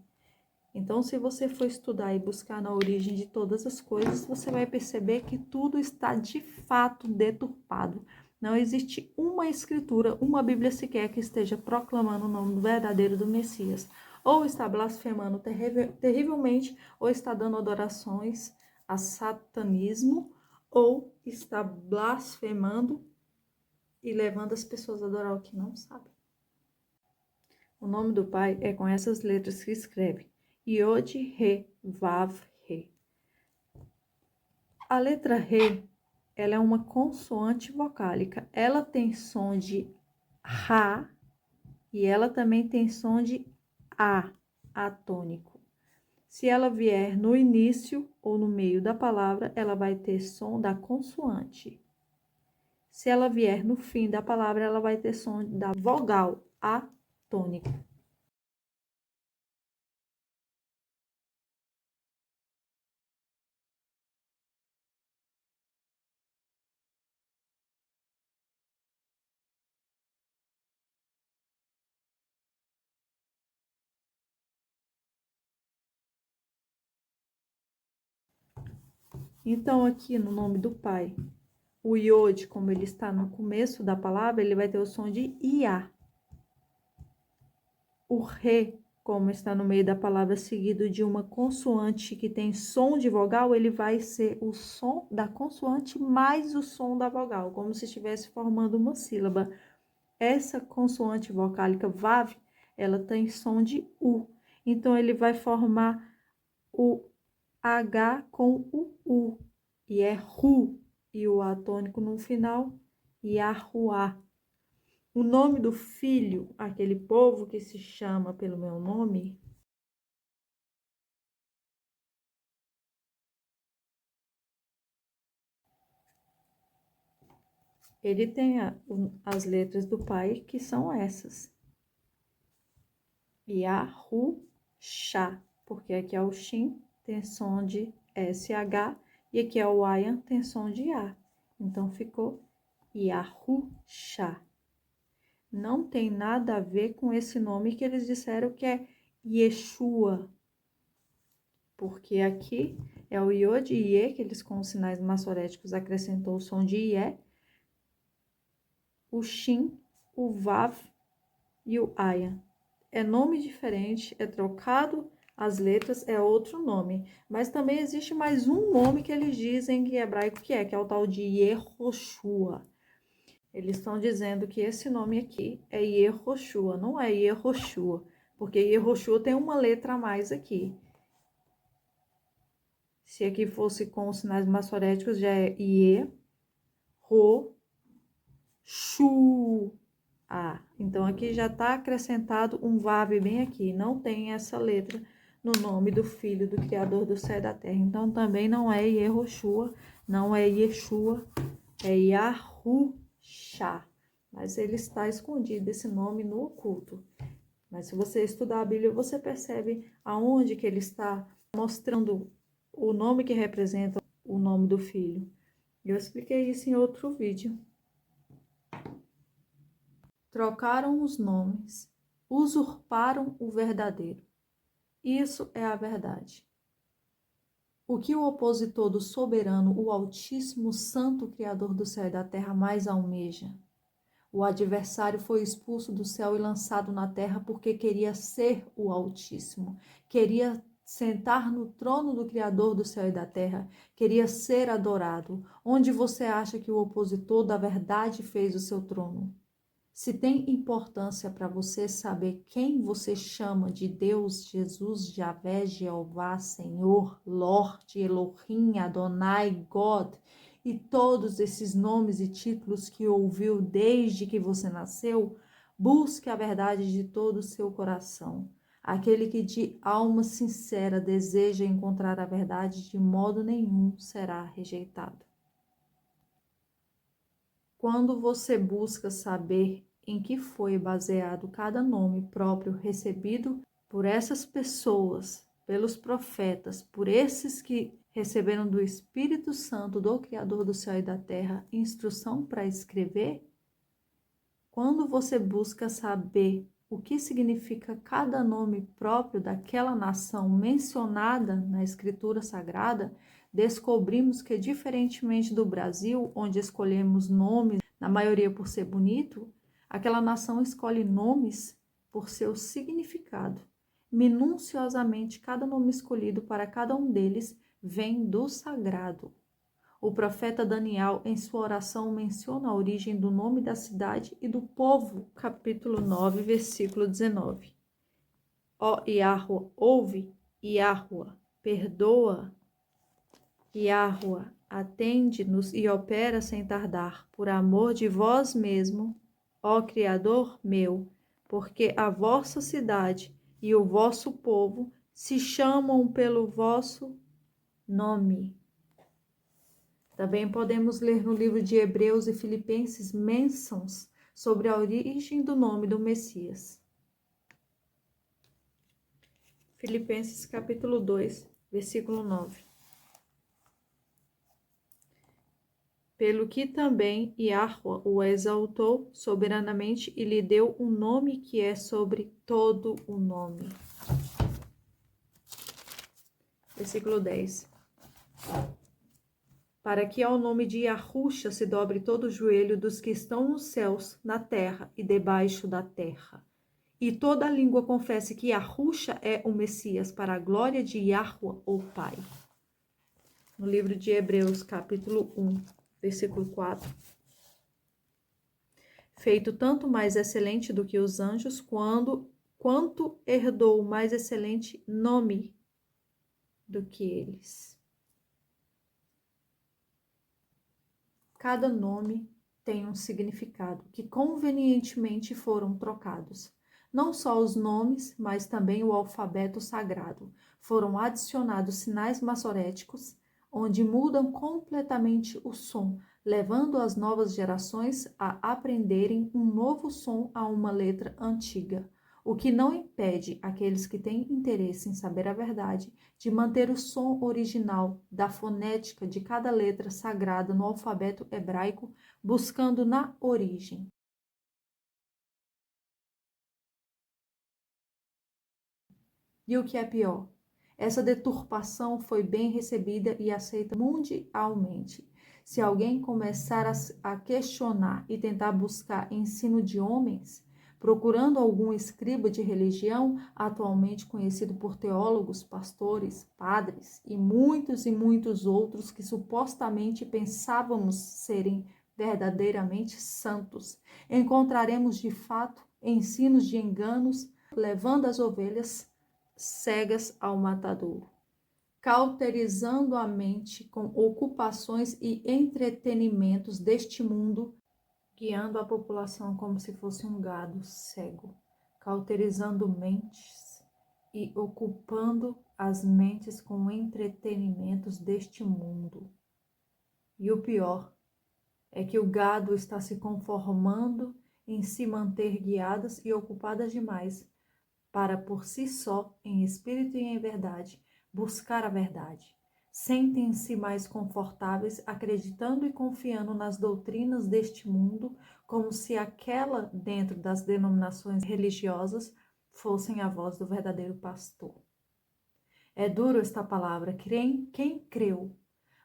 Então, se você for estudar e buscar na origem de todas as coisas, você vai perceber que tudo está de fato deturpado. Não existe uma escritura, uma Bíblia sequer que esteja proclamando o nome verdadeiro do Messias. Ou está blasfemando terrivelmente, ou está dando adorações a satanismo, ou está blasfemando e levando as pessoas a adorar o que não sabem. O nome do Pai é com essas letras que escreve. Yod, Re, Vav, Re. A letra Re, ela é uma consoante vocálica. Ela tem som de Ra e ela também tem som de A, atônico. Se ela vier no início ou no meio da palavra, ela vai ter som da consoante. Se ela vier no fim da palavra, ela vai ter som da vogal atônica. Então, aqui no nome do Pai, o Yod, como ele está no começo da palavra, ele vai ter o som de Iá. O Re, como está no meio da palavra, seguido de uma consoante que tem som de vogal, ele vai ser o som da consoante mais o som da vogal, como se estivesse formando uma sílaba. Essa consoante vocálica Vav, ela tem som de U. Então, ele vai formar o H com o U, e é Ru, e o atônico no final, Yahuá. O nome do filho, aquele povo que se chama pelo meu nome, ele tem as letras do pai, que são essas. Yahushá, porque aqui é o Shin, tem som de SH, e aqui é o Ayan, tem som de A. Então, ficou Yahushá. Não tem nada a ver com esse nome que eles disseram que é Yeshua. Porque aqui é o Yod e Iê, que eles com os sinais massoréticos acrescentou o som de Ié, o Shin, o Vav e o Ayan. É nome diferente, é trocado as letras, é outro nome. Mas também existe mais um nome que eles dizem em hebraico que é o tal de Yehoshua. Eles estão dizendo que esse nome aqui é Yehoshua, não é Yehoshua, porque Yehoshua tem uma letra a mais aqui. Se aqui fosse com os sinais massoréticos, já é Ie, Ro, Shu, A. Então, aqui já está acrescentado um Vav bem aqui. Não tem essa letra no nome do Filho do Criador do céu e da terra. Então, também não é Yehoshua, não é Yeshua, é Yahushá. Mas ele está escondido, esse nome, no oculto. Mas se você estudar a Bíblia, você percebe aonde que ele está mostrando o nome que representa o nome do filho. Eu expliquei isso em outro vídeo. Trocaram os nomes, usurparam o verdadeiro. Isso é a verdade. O que o opositor do soberano, o Altíssimo Santo Criador do céu e da terra, mais almeja? O adversário foi expulso do céu e lançado na terra porque queria ser o Altíssimo, queria sentar no trono do Criador do céu e da terra, queria ser adorado. Onde você acha que o opositor da verdade fez o seu trono? Se tem importância para você saber quem você chama de Deus, Jesus, Javé, Jeová, Senhor, Lorde, Elohim, Adonai, God, e todos esses nomes e títulos que ouviu desde que você nasceu, busque a verdade de todo o seu coração. Aquele que de alma sincera deseja encontrar a verdade, de modo nenhum será rejeitado. Quando você busca saber em que foi baseado cada nome próprio recebido por essas pessoas, pelos profetas, por esses que receberam do Espírito Santo, do Criador do céu e da terra, instrução para escrever, quando você busca saber o que significa cada nome próprio daquela nação mencionada na Escritura Sagrada, descobrimos que, diferentemente do Brasil, onde escolhemos nomes, na maioria por ser bonito, aquela nação escolhe nomes por seu significado. Minuciosamente, cada nome escolhido para cada um deles vem do sagrado. O profeta Daniel, em sua oração, menciona a origem do nome da cidade e do povo, capítulo 9, versículo 19. Ó Yahua, ouve, Yahua, perdoa, Yahua, atende-nos e opera sem tardar, por amor de vós mesmo, ó Criador meu, porque a vossa cidade e o vosso povo se chamam pelo vosso nome. Também podemos ler no livro de Hebreus e Filipenses menções sobre a origem do nome do Messias. Filipenses capítulo 2, versículo 9. Pelo que também Yahua o exaltou soberanamente e lhe deu um nome que é sobre todo o nome. Versículo 10. Para que ao nome de Yahusha se dobre todo o joelho dos que estão nos céus, na terra e debaixo da terra. E toda a língua confesse que Yahusha é o Messias, para a glória de Yahua, o Pai. No livro de Hebreus, capítulo 1, versículo 4. Feito tanto mais excelente do que os anjos, quanto herdou mais excelente nome do que eles. Cada nome tem um significado que convenientemente foram trocados. Não só os nomes, mas também o alfabeto sagrado. Foram adicionados sinais maçoréticos, onde mudam completamente o som, levando as novas gerações a aprenderem um novo som a uma letra antiga. O que não impede aqueles que têm interesse em saber a verdade de manter o som original da fonética de cada letra sagrada no alfabeto hebraico, buscando na origem. E o que é pior? Essa deturpação foi bem recebida e aceita mundialmente. Se alguém começar a questionar e tentar buscar ensino de homens, procurando algum escriba de religião, atualmente conhecido por teólogos, pastores, padres e muitos outros que supostamente pensávamos serem verdadeiramente santos, encontraremos de fato ensinos de enganos, levando as ovelhas cegas ao matadouro, cauterizando a mente com ocupações e entretenimentos deste mundo, guiando a população como se fosse um gado cego, cauterizando mentes e ocupando as mentes com entretenimentos deste mundo. E o pior é que o gado está se conformando em se manter guiadas e ocupadas demais para por si só, em espírito e em verdade, buscar a verdade. Sentem-se mais confortáveis acreditando e confiando nas doutrinas deste mundo, como se aquela dentro das denominações religiosas fossem a voz do verdadeiro pastor. É duro esta palavra, quem creu?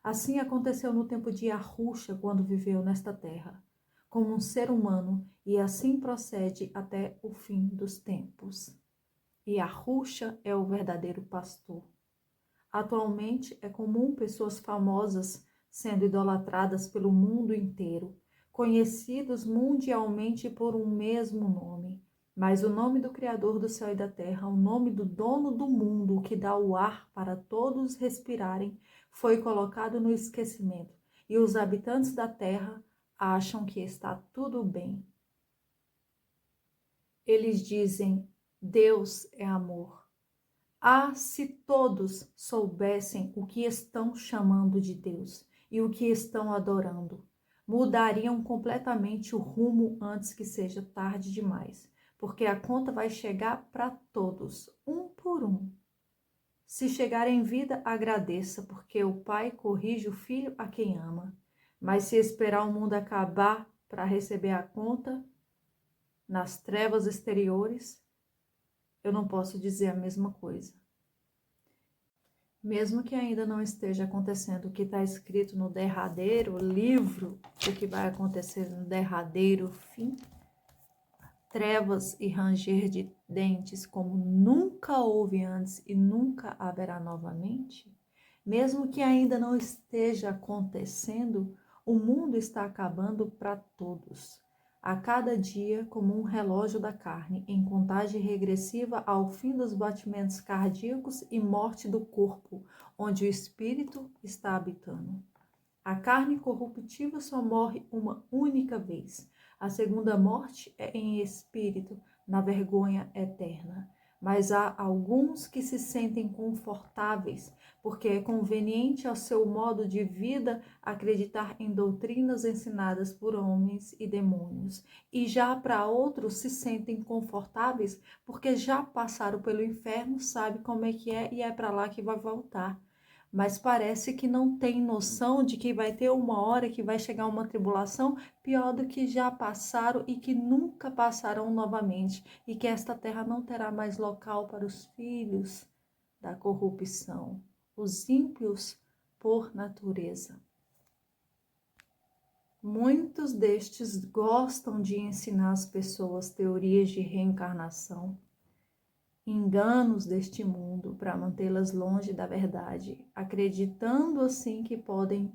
Assim aconteceu no tempo de Yahusha, quando viveu nesta terra, como um ser humano, e assim procede até o fim dos tempos. Yahusha é o verdadeiro pastor. Atualmente é comum pessoas famosas sendo idolatradas pelo mundo inteiro, conhecidos mundialmente por um mesmo nome. Mas o nome do Criador do céu e da terra, o nome do dono do mundo, que dá o ar para todos respirarem, foi colocado no esquecimento, e os habitantes da terra acham que está tudo bem. Eles dizem: Deus é amor. Ah, se todos soubessem o que estão chamando de Deus e o que estão adorando, mudariam completamente o rumo antes que seja tarde demais, porque a conta vai chegar para todos, um por um. Se chegar em vida, agradeça, porque o pai corrige o filho a quem ama. Mas se esperar o mundo acabar para receber a conta, nas trevas exteriores, eu não posso dizer a mesma coisa. Mesmo que ainda não esteja acontecendo o que está escrito no derradeiro livro, o que vai acontecer no derradeiro fim, trevas e ranger de dentes como nunca houve antes e nunca haverá novamente, mesmo que ainda não esteja acontecendo, o mundo está acabando para todos. A cada dia, como um relógio da carne, em contagem regressiva ao fim dos batimentos cardíacos e morte do corpo, onde o espírito está habitando. A carne corruptível só morre uma única vez. A segunda morte é em espírito, na vergonha eterna. Mas há alguns que se sentem confortáveis, porque é conveniente ao seu modo de vida acreditar em doutrinas ensinadas por homens e demônios. E já para outros se sentem confortáveis, porque já passaram pelo inferno, sabe como é que é e é para lá que vai voltar. Mas parece que não tem noção de que vai ter uma hora que vai chegar uma tribulação pior do que já passaram e que nunca passarão novamente, e que esta terra não terá mais local para os filhos da corrupção, os ímpios por natureza. Muitos destes gostam de ensinar às pessoas teorias de reencarnação, enganos deste mundo para mantê-las longe da verdade, acreditando assim que podem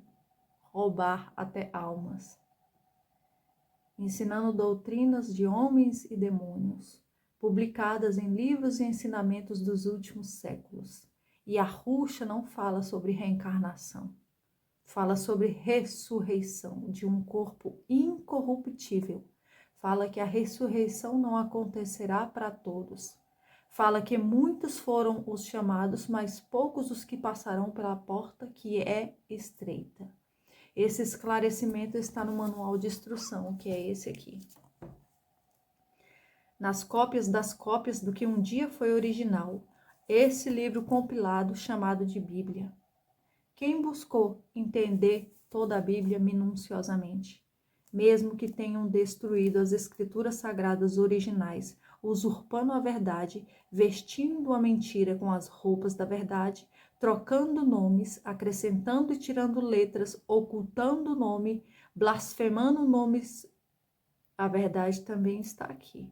roubar até almas, ensinando doutrinas de homens e demônios, publicadas em livros e ensinamentos dos últimos séculos. E a Ruxa não fala sobre reencarnação, fala sobre ressurreição de um corpo incorruptível. Fala que a ressurreição não acontecerá para todos. Fala que muitos foram os chamados, mas poucos os que passarão pela porta que é estreita. Esse esclarecimento está no manual de instrução, que é esse aqui. Nas cópias das cópias do que um dia foi original, esse livro compilado chamado de Bíblia. Quem buscou entender toda a Bíblia minuciosamente, mesmo que tenham destruído as escrituras sagradas originais, usurpando a verdade, vestindo a mentira com as roupas da verdade, trocando nomes, acrescentando e tirando letras, ocultando o nome, blasfemando nomes, a verdade também está aqui.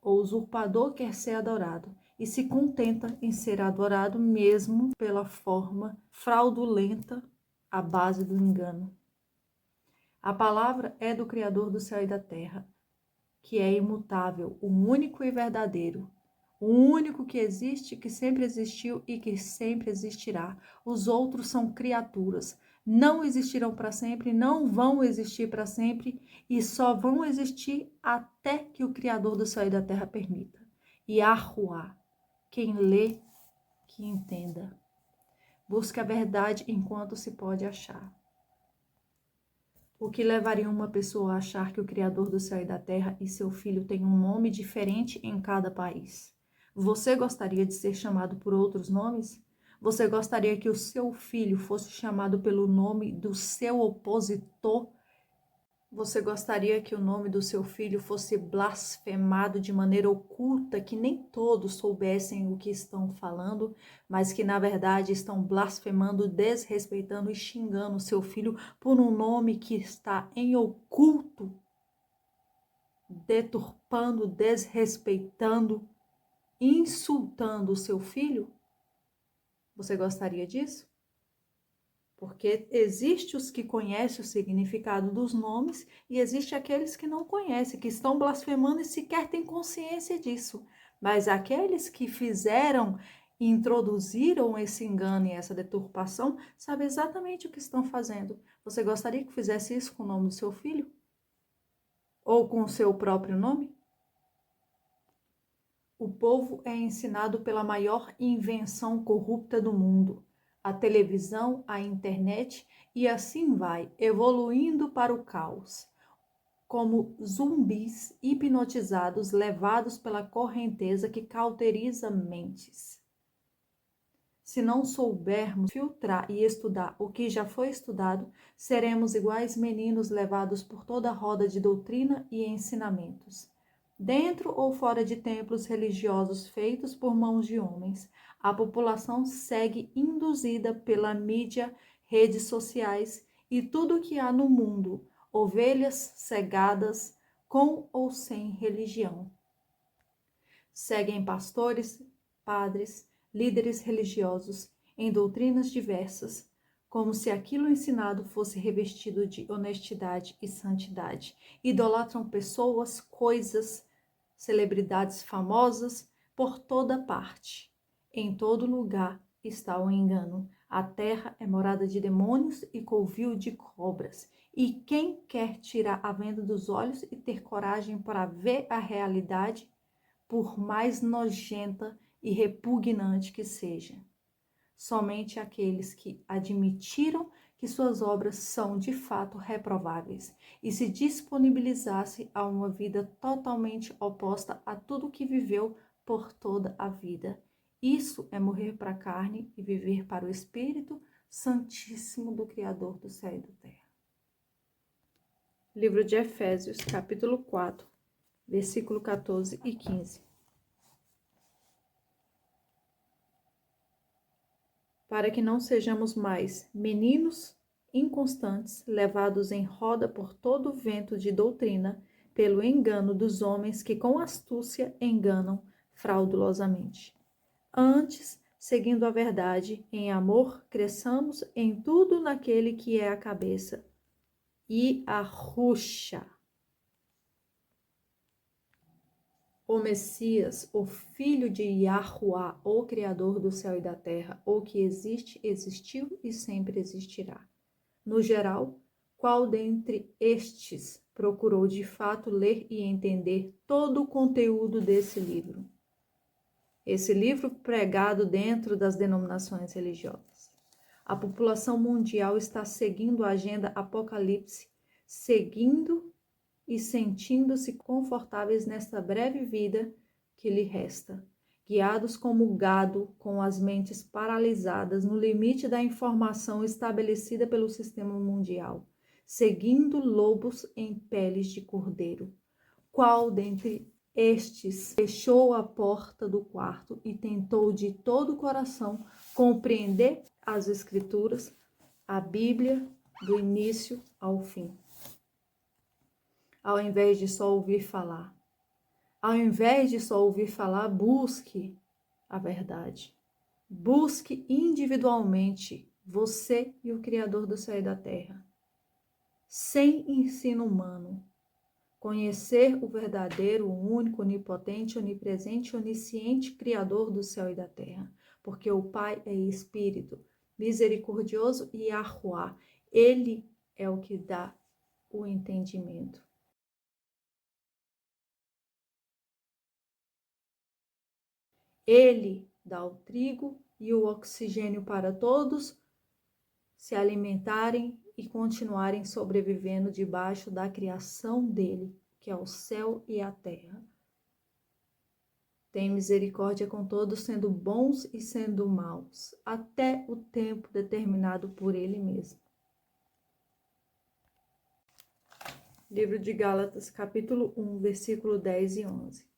O usurpador quer ser adorado e se contenta em ser adorado mesmo pela forma fraudulenta, à base do engano. A palavra é do Criador do céu e da terra, que é imutável, o único e verdadeiro, o único que existe, que sempre existiu e que sempre existirá. Os outros são criaturas, não existirão para sempre, não vão existir para sempre e só vão existir até que o Criador do céu e da terra permita. E Yahuwah, quem lê, que entenda. Busque a verdade enquanto se pode achar. O que levaria uma pessoa a achar que o Criador do céu e da terra e seu filho têm um nome diferente em cada país? Você gostaria de ser chamado por outros nomes? Você gostaria que o seu filho fosse chamado pelo nome do seu opositor? Você gostaria que o nome do seu filho fosse blasfemado de maneira oculta, que nem todos soubessem o que estão falando, mas que na verdade estão blasfemando, desrespeitando e xingando o seu filho por um nome que está em oculto, deturpando, desrespeitando, insultando o seu filho? Você gostaria disso? Porque existe os que conhecem o significado dos nomes e existe aqueles que não conhecem, que estão blasfemando e sequer têm consciência disso. Mas aqueles que fizeram e introduziram esse engano e essa deturpação, sabem exatamente o que estão fazendo. Você gostaria que fizesse isso com o nome do seu filho? Ou com o seu próprio nome? O povo é ensinado pela maior invenção corrupta do mundo, a televisão, a internet, e assim vai, evoluindo para o caos, como zumbis hipnotizados levados pela correnteza que cauteriza mentes. Se não soubermos filtrar e estudar o que já foi estudado, seremos iguais meninos levados por toda a roda de doutrina e ensinamentos. Dentro ou fora de templos religiosos feitos por mãos de homens, a população segue induzida pela mídia, redes sociais e tudo o que há no mundo, ovelhas cegadas com ou sem religião. Seguem pastores, padres, líderes religiosos em doutrinas diversas, como se aquilo ensinado fosse revestido de honestidade e santidade. Idolatram pessoas, coisas, celebridades famosas por toda parte. Em todo lugar está o engano. A terra é morada de demônios e covil de cobras. E quem quer tirar a venda dos olhos e ter coragem para ver a realidade, por mais nojenta e repugnante que seja? Somente aqueles que admitiram que suas obras são de fato reprováveis e se disponibilizasse a uma vida totalmente oposta a tudo que viveu por toda a vida. Isso é morrer para a carne e viver para o Espírito Santíssimo do Criador do céu e da terra. Livro de Efésios, capítulo 4, versículo 14 e 15. Para que não sejamos mais meninos inconstantes, levados em roda por todo o vento de doutrina, pelo engano dos homens que com astúcia enganam fraudulosamente. Antes, seguindo a verdade, em amor, cresçamos em tudo naquele que é a cabeça, Yahushua. O Messias, o Filho de Yahuá, o Criador do céu e da terra, o que existe, existiu e sempre existirá. No geral, qual dentre estes procurou de fato ler e entender todo o conteúdo desse livro? Esse livro pregado dentro das denominações religiosas. A população mundial está seguindo a agenda apocalipse, seguindo e sentindo-se confortáveis nesta breve vida que lhe resta, guiados como gado, com as mentes paralisadas no limite da informação estabelecida pelo sistema mundial, seguindo lobos em peles de cordeiro. Qual dentre estes fechou a porta do quarto e tentou de todo o coração compreender as Escrituras, a Bíblia, do início ao fim? Ao invés de só ouvir falar. Ao invés de só ouvir falar, busque a verdade. Busque individualmente você e o Criador do céu e da terra. Sem ensino humano. Conhecer o verdadeiro, o único, onipotente, onipresente, onisciente Criador do céu e da terra. Porque o Pai é Espírito, misericordioso e Yahuá. Ele é o que dá o entendimento. Ele dá o trigo e o oxigênio para todos se alimentarem e continuarem sobrevivendo debaixo da criação dele, que é o céu e a terra. Tem misericórdia com todos, sendo bons e sendo maus, até o tempo determinado por ele mesmo. Livro de Gálatas, capítulo 1, versículo 10 e 11.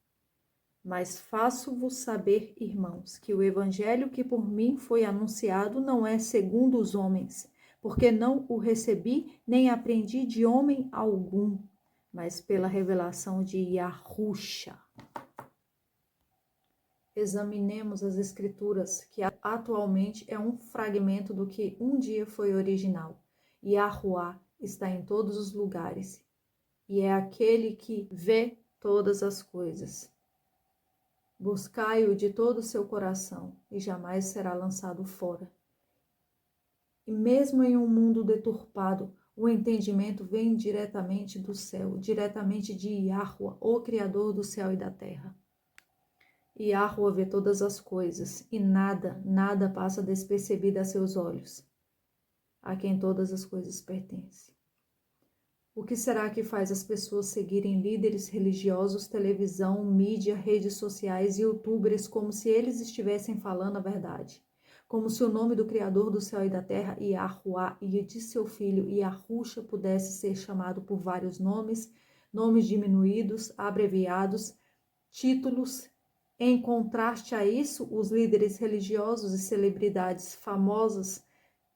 Mas faço-vos saber, irmãos, que o evangelho que por mim foi anunciado não é segundo os homens, porque não o recebi nem aprendi de homem algum, mas pela revelação de Yahushua. Examinemos as Escrituras, que atualmente é um fragmento do que um dia foi original. Yahuá está em todos os lugares e é aquele que vê todas as coisas. Buscai-o de todo o seu coração e jamais será lançado fora. E mesmo em um mundo deturpado, o entendimento vem diretamente do céu, diretamente de Yahuá, o Criador do céu e da terra. e Yahweh vê todas as coisas, e nada passa despercebido a seus olhos, a quem todas as coisas pertencem. O que será que faz as pessoas seguirem líderes religiosos, televisão, mídia, redes sociais e youtubers como se eles estivessem falando a verdade? Como se o nome do Criador do céu e da terra, Yahuwah, e de seu filho Yahusha pudesse ser chamado por vários nomes, nomes diminuídos, abreviados, títulos. Em contraste a isso, os líderes religiosos e celebridades famosas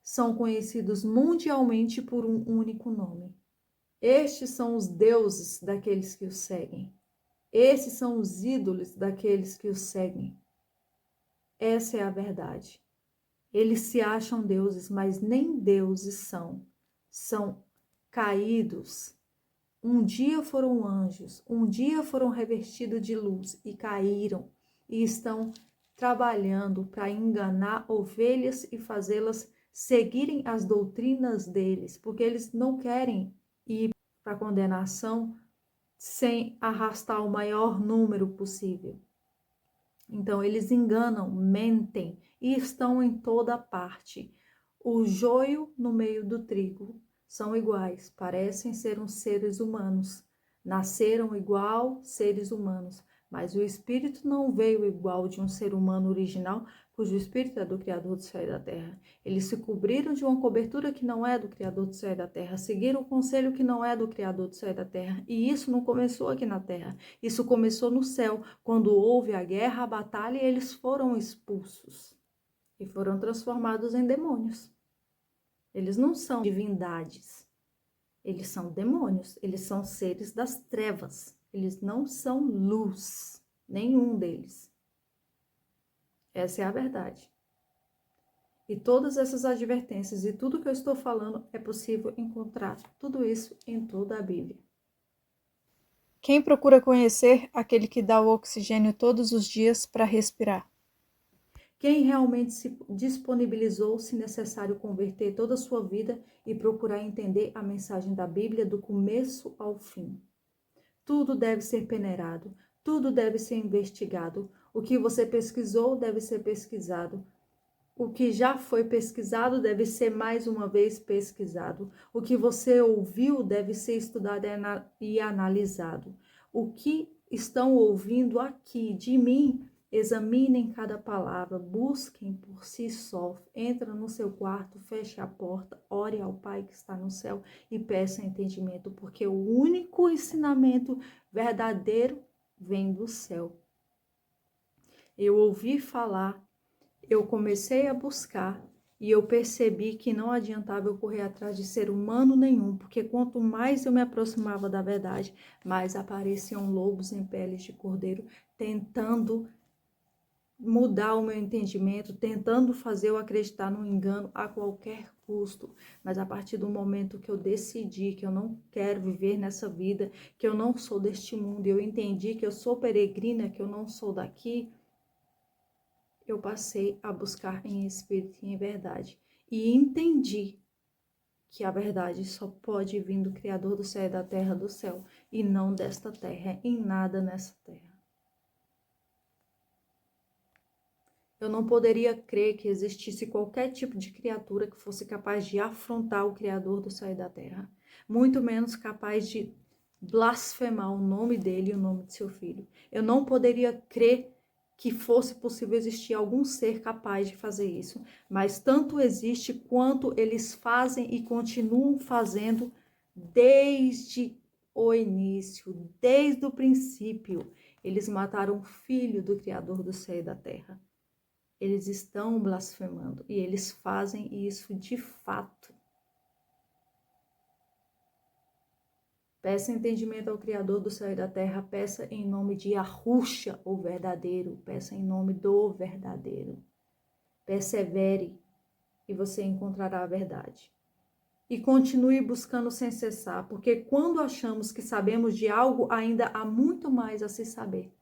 são conhecidos mundialmente por um único nome. Estes são os deuses daqueles que os seguem. Esses são os ídolos daqueles que os seguem. Essa é a verdade. Eles se acham deuses, mas nem deuses são. São caídos. Um dia foram anjos, um dia foram revestidos de luz e caíram e estão trabalhando para enganar ovelhas e fazê-las seguirem as doutrinas deles, porque eles não querem ir para a condenação sem arrastar o maior número possível. Então, eles enganam, mentem e estão em toda parte. O joio no meio do trigo são iguais, parecem ser uns seres humanos. Nasceram igual seres humanos, mas o espírito não veio igual de um ser humano original, cujo espírito é do Criador do céu e da terra. Eles se cobriram de uma cobertura que não é do Criador do céu e da terra, seguiram o conselho que não é do Criador do céu e da terra. E isso não começou aqui na terra, isso começou no céu, quando houve a guerra, a batalha, e eles foram expulsos e foram transformados em demônios. Eles não são divindades, eles são demônios, eles são seres das trevas, eles não são luz, nenhum deles. Essa é a verdade. E todas essas advertências e tudo que eu estou falando é possível encontrar tudo isso em toda a Bíblia. Quem procura conhecer aquele que dá o oxigênio todos os dias para respirar? Quem realmente se disponibilizou, se necessário, converter toda a sua vida e procurar entender a mensagem da Bíblia do começo ao fim? Tudo deve ser peneirado, tudo deve ser investigado. O que você pesquisou deve ser pesquisado. O que já foi pesquisado deve ser mais uma vez pesquisado. O que você ouviu deve ser estudado e analisado. O que estão ouvindo aqui de mim, examinem cada palavra, busquem por si só. Entra no seu quarto, feche a porta, ore ao Pai que está no céu e peça entendimento, porque o único ensinamento verdadeiro vem do céu. Eu ouvi falar, eu comecei a buscar e eu percebi que não adiantava eu correr atrás de ser humano nenhum, porque quanto mais eu me aproximava da verdade, mais apareciam lobos em peles de cordeiro, tentando mudar o meu entendimento, tentando fazer eu acreditar no engano a qualquer custo. Mas a partir do momento que eu decidi que eu não quero viver nessa vida, que eu não sou deste mundo, eu entendi que eu sou peregrina, que eu não sou daqui, eu passei a buscar em espírito e em verdade. E entendi que a verdade só pode vir do Criador do céu e da terra, do céu, e não desta terra, em nada nessa terra. Eu não poderia crer que existisse qualquer tipo de criatura que fosse capaz de afrontar o Criador do céu e da terra, muito menos capaz de blasfemar o nome dele e o nome de seu filho. Eu não poderia crer que fosse possível existir algum ser capaz de fazer isso, mas tanto existe quanto eles fazem e continuam fazendo desde o início, desde o princípio. Eles mataram o filho do Criador do céu e da terra. Eles estão blasfemando e eles fazem isso de fato. Peça entendimento ao Criador do céu e da terra, peça em nome de Yahusha, o verdadeiro, peça em nome do verdadeiro. Persevere e você encontrará a verdade. E continue buscando sem cessar, porque quando achamos que sabemos de algo, ainda há muito mais a se saber.